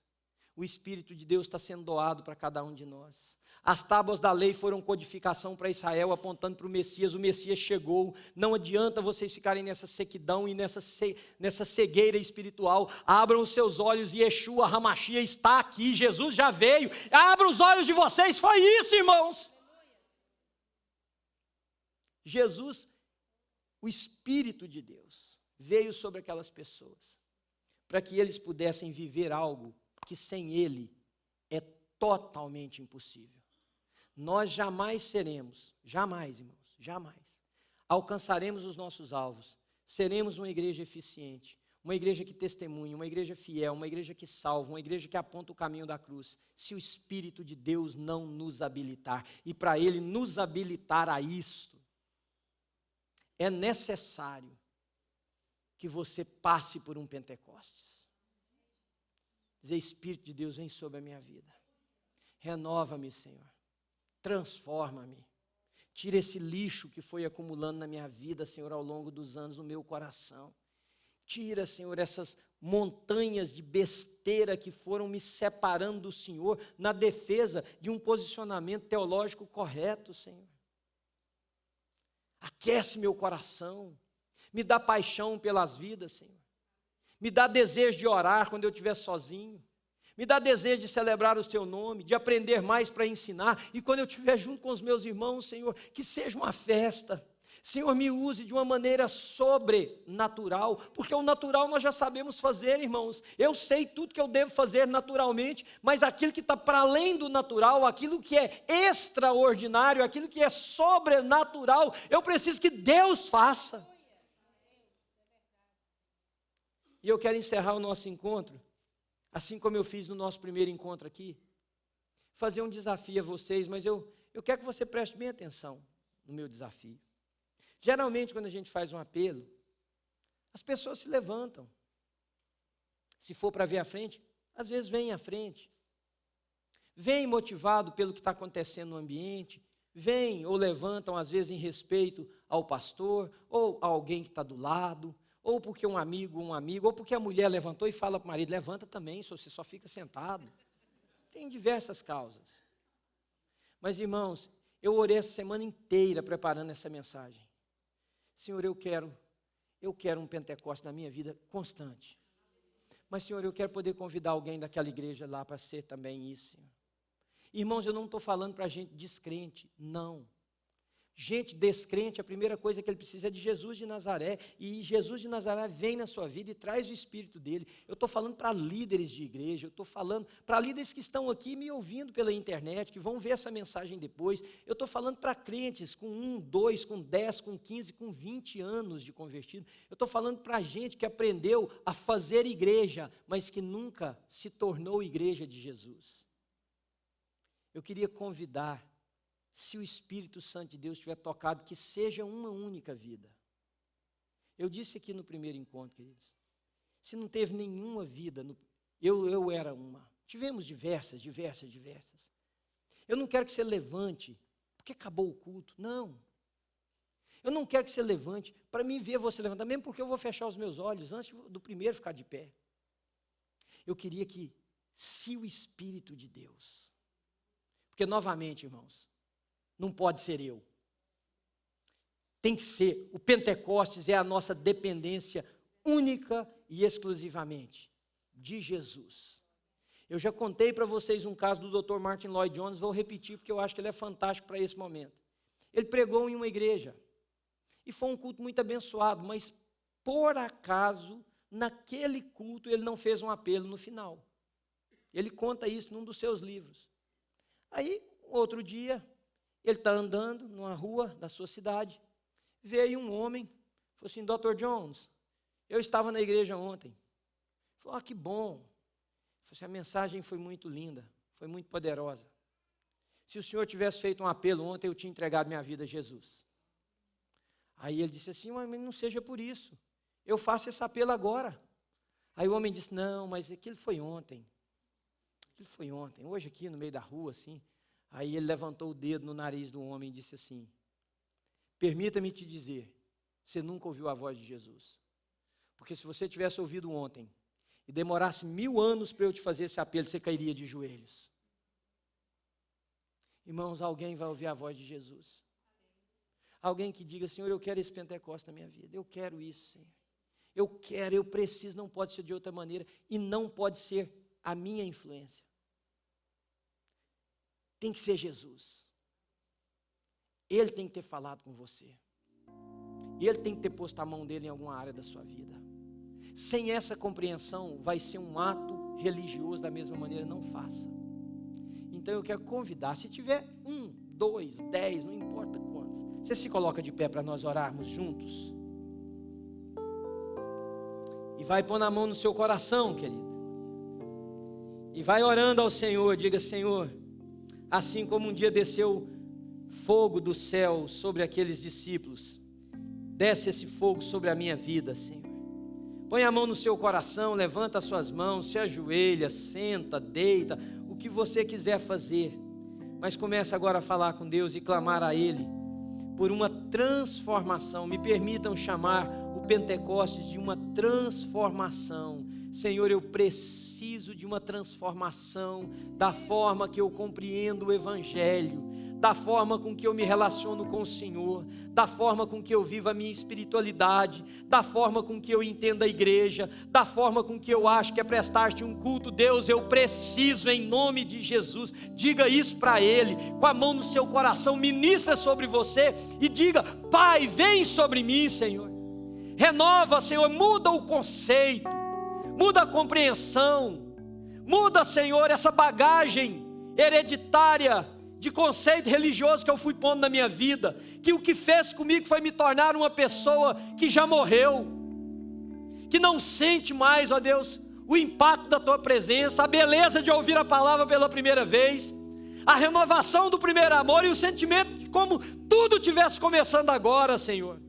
o Espírito de Deus está sendo doado para cada um de nós. As tábuas da lei foram codificação para Israel, apontando para o Messias chegou, não adianta vocês ficarem nessa sequidão e nessa cegueira espiritual, abram os seus olhos, Yeshua HaMashiach está aqui, Jesus já veio, abram os olhos de vocês, foi isso, irmãos. Jesus, o Espírito de Deus, veio sobre aquelas pessoas, para que eles pudessem viver algo que sem Ele é totalmente impossível. Nós jamais seremos, jamais, irmãos, jamais, alcançaremos os nossos alvos, seremos uma igreja eficiente, uma igreja que testemunha, uma igreja fiel, uma igreja que salva, uma igreja que aponta o caminho da cruz, se o Espírito de Deus não nos habilitar. E para Ele nos habilitar a isto, é necessário que você passe por um Pentecostes. Dizer, Espírito de Deus, vem sobre a minha vida, renova-me, Senhor. Transforma-me, tira esse lixo que foi acumulando na minha vida, Senhor, ao longo dos anos, no meu coração. Tira, Senhor, essas montanhas de besteira que foram me separando do Senhor, na defesa de um posicionamento teológico correto, Senhor. Aquece meu coração, me dá paixão pelas vidas, Senhor. Me dá desejo de orar quando eu estiver sozinho. Me dá desejo de celebrar o Teu nome, de aprender mais para ensinar. E quando eu estiver junto com os meus irmãos, Senhor, que seja uma festa. Senhor, me use de uma maneira sobrenatural, porque o natural nós já sabemos fazer, irmãos. Eu sei tudo que eu devo fazer naturalmente, mas aquilo que está para além do natural, aquilo que é extraordinário, aquilo que é sobrenatural, eu preciso que Deus faça. E eu quero encerrar o nosso encontro, assim como eu fiz no nosso primeiro encontro aqui, fazer um desafio a vocês, mas eu quero que você preste bem atenção no meu desafio. Geralmente, quando a gente faz um apelo, as pessoas se levantam. Se for para ver à frente, às vezes vem à frente. Vem motivado pelo que está acontecendo no ambiente, vem ou levantam, às vezes, em respeito ao pastor, ou a alguém que está do lado, ou porque um amigo, ou porque a mulher levantou e fala para o marido, levanta também, se você só fica sentado. Tem diversas causas. Mas, irmãos, eu orei essa semana inteira preparando essa mensagem. Senhor, eu quero um Pentecostes na minha vida constante. Mas, Senhor, eu quero poder convidar alguém daquela igreja lá para ser também isso, Senhor. Irmãos, eu não estou falando para gente descrente, não. Gente descrente, a primeira coisa que ele precisa é de Jesus de Nazaré, e Jesus de Nazaré vem na sua vida e traz o Espírito dele. Eu estou falando para líderes de igreja, eu estou falando para líderes que estão aqui me ouvindo pela internet, que vão ver essa mensagem depois. Eu estou falando para crentes com 1, 2, com 10, com 15, com 20 anos de convertido. Eu estou falando para gente que aprendeu a fazer igreja, mas que nunca se tornou igreja de Jesus. Eu queria convidar, se o Espírito Santo de Deus tiver tocado, que seja uma única vida. Eu disse aqui no primeiro encontro, queridos, se não teve nenhuma vida, eu era uma. Tivemos diversas. Eu não quero que você levante, porque acabou o culto, não. Eu não quero que você levante, para mim ver você levantar, mesmo porque eu vou fechar os meus olhos, antes do primeiro ficar de pé. Eu queria que, se o Espírito de Deus, porque novamente, irmãos, não pode ser eu. Tem que ser. O Pentecostes é a nossa dependência única e exclusivamente de Jesus. Eu já contei para vocês um caso do Dr. Martin Lloyd Jones, vou repetir porque eu acho que ele é fantástico para esse momento. Ele pregou em uma igreja, e foi um culto muito abençoado, mas por acaso, naquele culto, ele não fez um apelo no final. Ele conta isso num dos seus livros. Aí, outro dia, ele está andando numa rua da sua cidade, veio um homem, falou assim: Dr. Jones, eu estava na igreja ontem. Falou: que bom. Falou assim: a mensagem foi muito linda, foi muito poderosa. Se o senhor tivesse feito um apelo ontem, eu tinha entregado minha vida a Jesus. Aí ele disse assim: mas não seja por isso, eu faço esse apelo agora. Aí o homem disse: não, mas aquilo foi ontem. Aquilo foi ontem, hoje aqui no meio da rua, assim. Aí ele levantou o dedo no nariz do homem e disse assim: permita-me te dizer, você nunca ouviu a voz de Jesus. Porque se você tivesse ouvido ontem, e demorasse 1000 anos para eu te fazer esse apelo, você cairia de joelhos. Irmãos, alguém vai ouvir a voz de Jesus. Alguém que diga: Senhor, eu quero esse Pentecostes na minha vida, eu quero isso, Senhor. Eu quero, eu preciso, não pode ser de outra maneira, e não pode ser a minha influência. Tem que ser Jesus. Ele tem que ter falado com você. Ele tem que ter posto a mão dele em alguma área da sua vida. Sem essa compreensão, vai ser um ato religioso da mesma maneira, não faça. Então eu quero convidar, se tiver 1, 2, 10, não importa quantos, você se coloca de pé para nós orarmos juntos. E vai pôr a mão no seu coração, querido. E vai orando ao Senhor, diga: Senhor, assim como um dia desceu fogo do céu sobre aqueles discípulos, desce esse fogo sobre a minha vida, Senhor. Põe a mão no seu coração, levanta as suas mãos, se ajoelha, senta, deita, o que você quiser fazer. Mas comece agora a falar com Deus e clamar a Ele por uma transformação. Me permitam chamar o Pentecostes de uma transformação. Senhor, eu preciso de uma transformação da forma que eu compreendo o Evangelho, da forma com que eu me relaciono com o Senhor, da forma com que eu vivo a minha espiritualidade, da forma com que eu entendo a igreja, da forma com que eu acho que é prestar-te um culto. Deus, eu preciso, em nome de Jesus. Diga isso para Ele, com a mão no seu coração, ministra sobre você e diga: Pai, vem sobre mim, Senhor. Renova, Senhor, muda o conceito, muda a compreensão, muda, Senhor, essa bagagem hereditária de conceito religioso que eu fui pondo na minha vida, que o que fez comigo foi me tornar uma pessoa que já morreu, que não sente mais, ó Deus, o impacto da Tua presença, a beleza de ouvir a palavra pela primeira vez, a renovação do primeiro amor e o sentimento de como tudo tivesse começando agora, Senhor.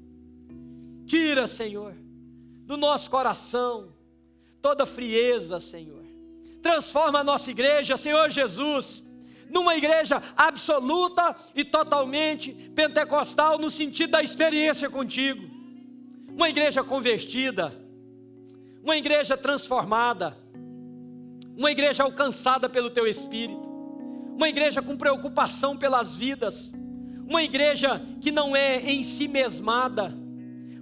Tira, Senhor, do nosso coração toda frieza, Senhor. Transforma a nossa igreja, Senhor Jesus, numa igreja absoluta e totalmente pentecostal, no sentido da experiência contigo. Uma igreja convertida, uma igreja transformada, uma igreja alcançada pelo Teu Espírito, uma igreja com preocupação pelas vidas, uma igreja que não é em si mesmada,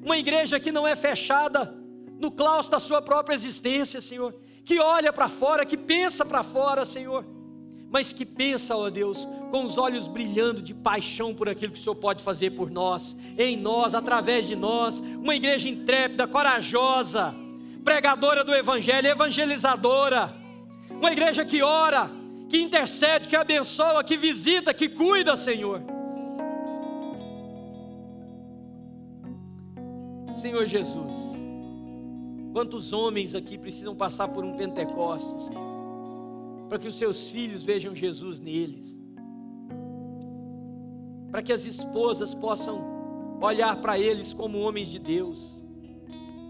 uma igreja que não é fechada no claustro da sua própria existência, Senhor, que olha para fora, que pensa para fora, Senhor, mas que pensa, ó Deus, com os olhos brilhando de paixão por aquilo que o Senhor pode fazer por nós, em nós, através de nós. Uma igreja intrépida, corajosa, pregadora do Evangelho, evangelizadora. Uma igreja que ora, que intercede, que abençoa, que visita, que cuida, Senhor. Senhor Jesus, quantos homens aqui precisam passar por um Pentecostes, Senhor, para que os seus filhos vejam Jesus neles, para que as esposas possam olhar para eles como homens de Deus.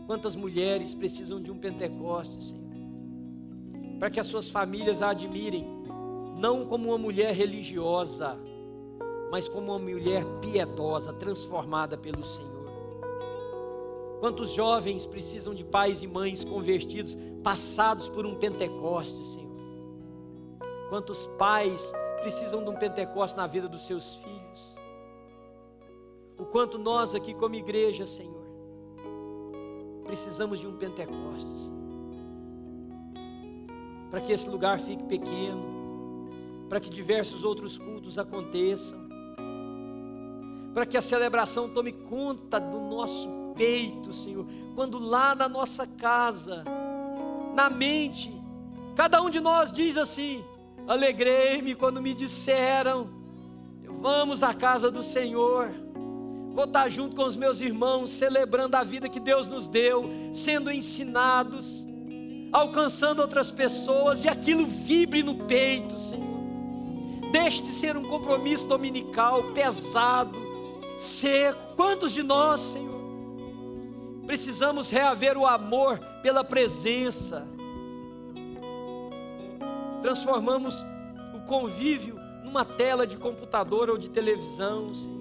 Quantas mulheres precisam de um Pentecostes, Senhor, para que as suas famílias a admirem, não como uma mulher religiosa, mas como uma mulher piedosa, transformada pelo Senhor. Quantos jovens precisam de pais e mães convertidos, passados por um Pentecostes, Senhor. Quantos pais precisam de um Pentecostes na vida dos seus filhos. O quanto nós aqui como igreja, Senhor, precisamos de um Pentecostes. para que esse lugar fique pequeno, para que diversos outros cultos aconteçam, para que a celebração tome conta do nosso peito, Senhor, quando lá na nossa casa, na mente, cada um de nós diz assim: alegrei-me quando me disseram, vamos à casa do Senhor, vou estar junto com os meus irmãos, celebrando a vida que Deus nos deu, sendo ensinados, alcançando outras pessoas, e aquilo vibre no peito, Senhor. Deixe de ser um compromisso dominical, pesado, seco. Quantos de nós, Senhor, precisamos reaver o amor pela presença? Transformamos o convívio numa tela de computador ou de televisão, Senhor,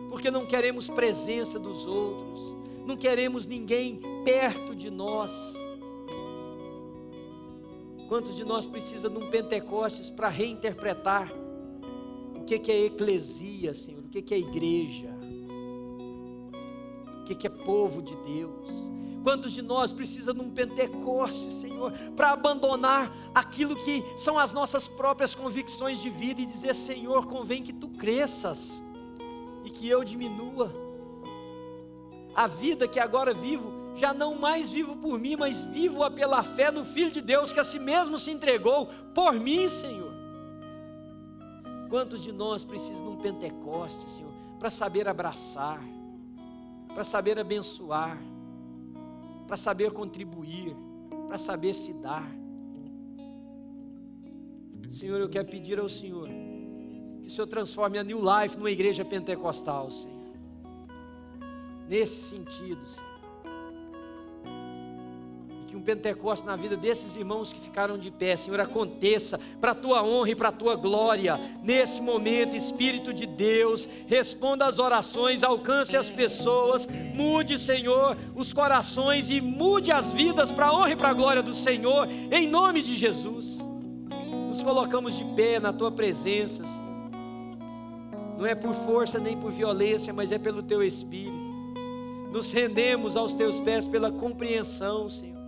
porque não queremos presença dos outros, não queremos ninguém perto de nós. Quantos de nós precisa de um Pentecostes para reinterpretar o que é eclesia, Senhor, o que é igreja, o que é povo de Deus? Quantos de nós precisa de um Pentecostes, Senhor, para abandonar aquilo que são as nossas próprias convicções de vida e dizer: Senhor, convém que Tu cresças e que eu diminua. A vida que agora vivo, já não mais vivo por mim, mas vivo-a pela fé no Filho de Deus, que a si mesmo se entregou por mim, Senhor. Quantos de nós precisam de um Pentecostes, Senhor, para saber abraçar, para saber abençoar, para saber contribuir, para saber se dar? Senhor, eu quero pedir ao Senhor que o Senhor transforme a New Life numa igreja pentecostal, Senhor. Nesse sentido, Senhor. E que um Pentecostes na vida desses irmãos que ficaram de pé, Senhor, aconteça para a Tua honra e para a Tua glória. Nesse momento, Espírito de Deus, responda às orações, alcance as pessoas, mude, Senhor, os corações e mude as vidas para a honra e para a glória do Senhor, em nome de Jesus. Nos colocamos de pé na Tua presença, Senhor. Não é por força nem por violência, mas é pelo Teu Espírito. Nos rendemos aos Teus pés pela compreensão, Senhor.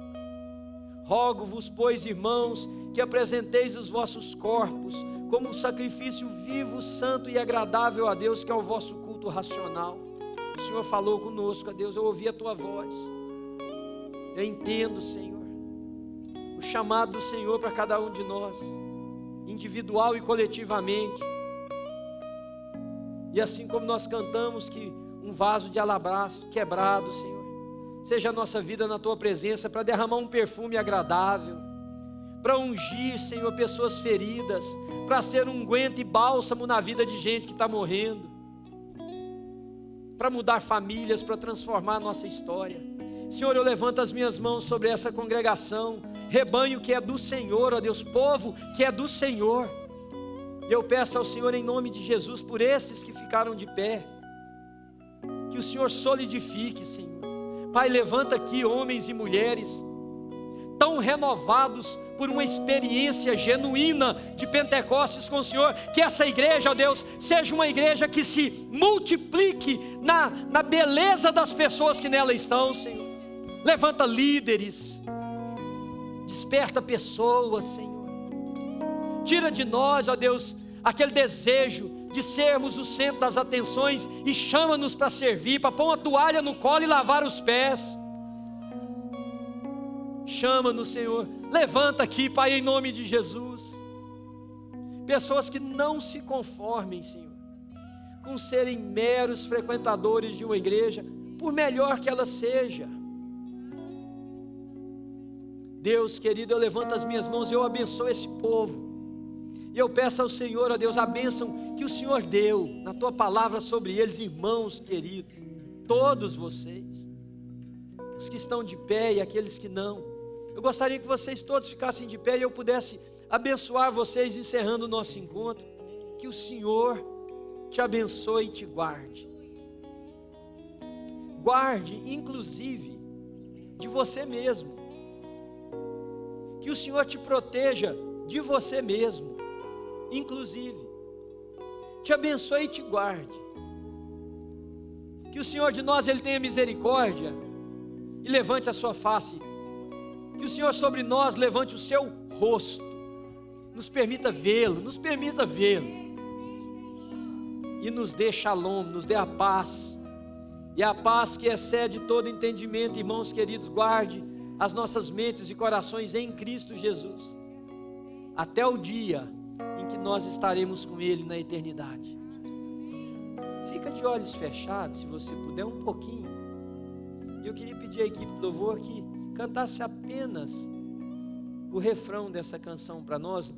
Rogo-vos, pois, irmãos, que apresenteis os vossos corpos como um sacrifício vivo, santo e agradável a Deus, que é o vosso culto racional. O Senhor falou conosco, a Deus, eu ouvi a Tua voz. Eu entendo, Senhor, o chamado do Senhor para cada um de nós, individual e coletivamente. E assim como nós cantamos que um vaso de alabastro quebrado, Senhor, seja a nossa vida na Tua presença, para derramar um perfume agradável, para ungir, Senhor, pessoas feridas, para ser unguento e bálsamo na vida de gente que está morrendo, para mudar famílias, para transformar a nossa história. Senhor, eu levanto as minhas mãos sobre essa congregação, rebanho que é do Senhor, ó Deus, povo que é do Senhor. E eu peço ao Senhor, em nome de Jesus, por estes que ficaram de pé, que o Senhor solidifique, Senhor. Pai, levanta aqui homens e mulheres tão renovados por uma experiência genuína de Pentecostes com o Senhor, que essa igreja, ó Deus, seja uma igreja que se multiplique na beleza das pessoas que nela estão, Senhor. Levanta líderes, desperta pessoas, Senhor. Tira de nós, ó Deus, aquele desejo de sermos o centro das atenções e chama-nos para servir, para pôr uma toalha no colo e lavar os pés. Chama-nos, Senhor. Levanta aqui, Pai, em nome de Jesus, pessoas que não se conformem, Senhor, com serem meros frequentadores de uma igreja, por melhor que ela seja. Deus querido, eu levanto as minhas mãos e eu abençoo esse povo. E eu peço ao Senhor, ó Deus, a bênção que o Senhor deu na Tua palavra sobre eles, irmãos queridos, todos vocês, os que estão de pé e aqueles que não. Eu gostaria que vocês todos ficassem de pé e eu pudesse abençoar vocês, encerrando o nosso encontro. Que o Senhor te abençoe e te guarde. Guarde, inclusive, de você mesmo. Que o Senhor te proteja de você mesmo, inclusive. Te abençoe e te guarde. Que o Senhor de nós, Ele tenha misericórdia e levante a sua face Que o Senhor sobre nós levante o seu rosto, nos permita vê-lo, e nos dê shalom, nos dê a paz. E a paz que excede todo entendimento, irmãos queridos, guarde as nossas mentes e corações em Cristo Jesus, até o dia em que nós estaremos com Ele na eternidade. Fica de olhos fechados, se você puder, um pouquinho. E eu queria pedir à equipe do louvor que cantasse apenas o refrão dessa canção para nós,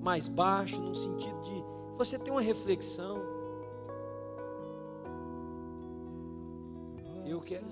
mais baixo, no sentido de você ter uma reflexão. Eu quero.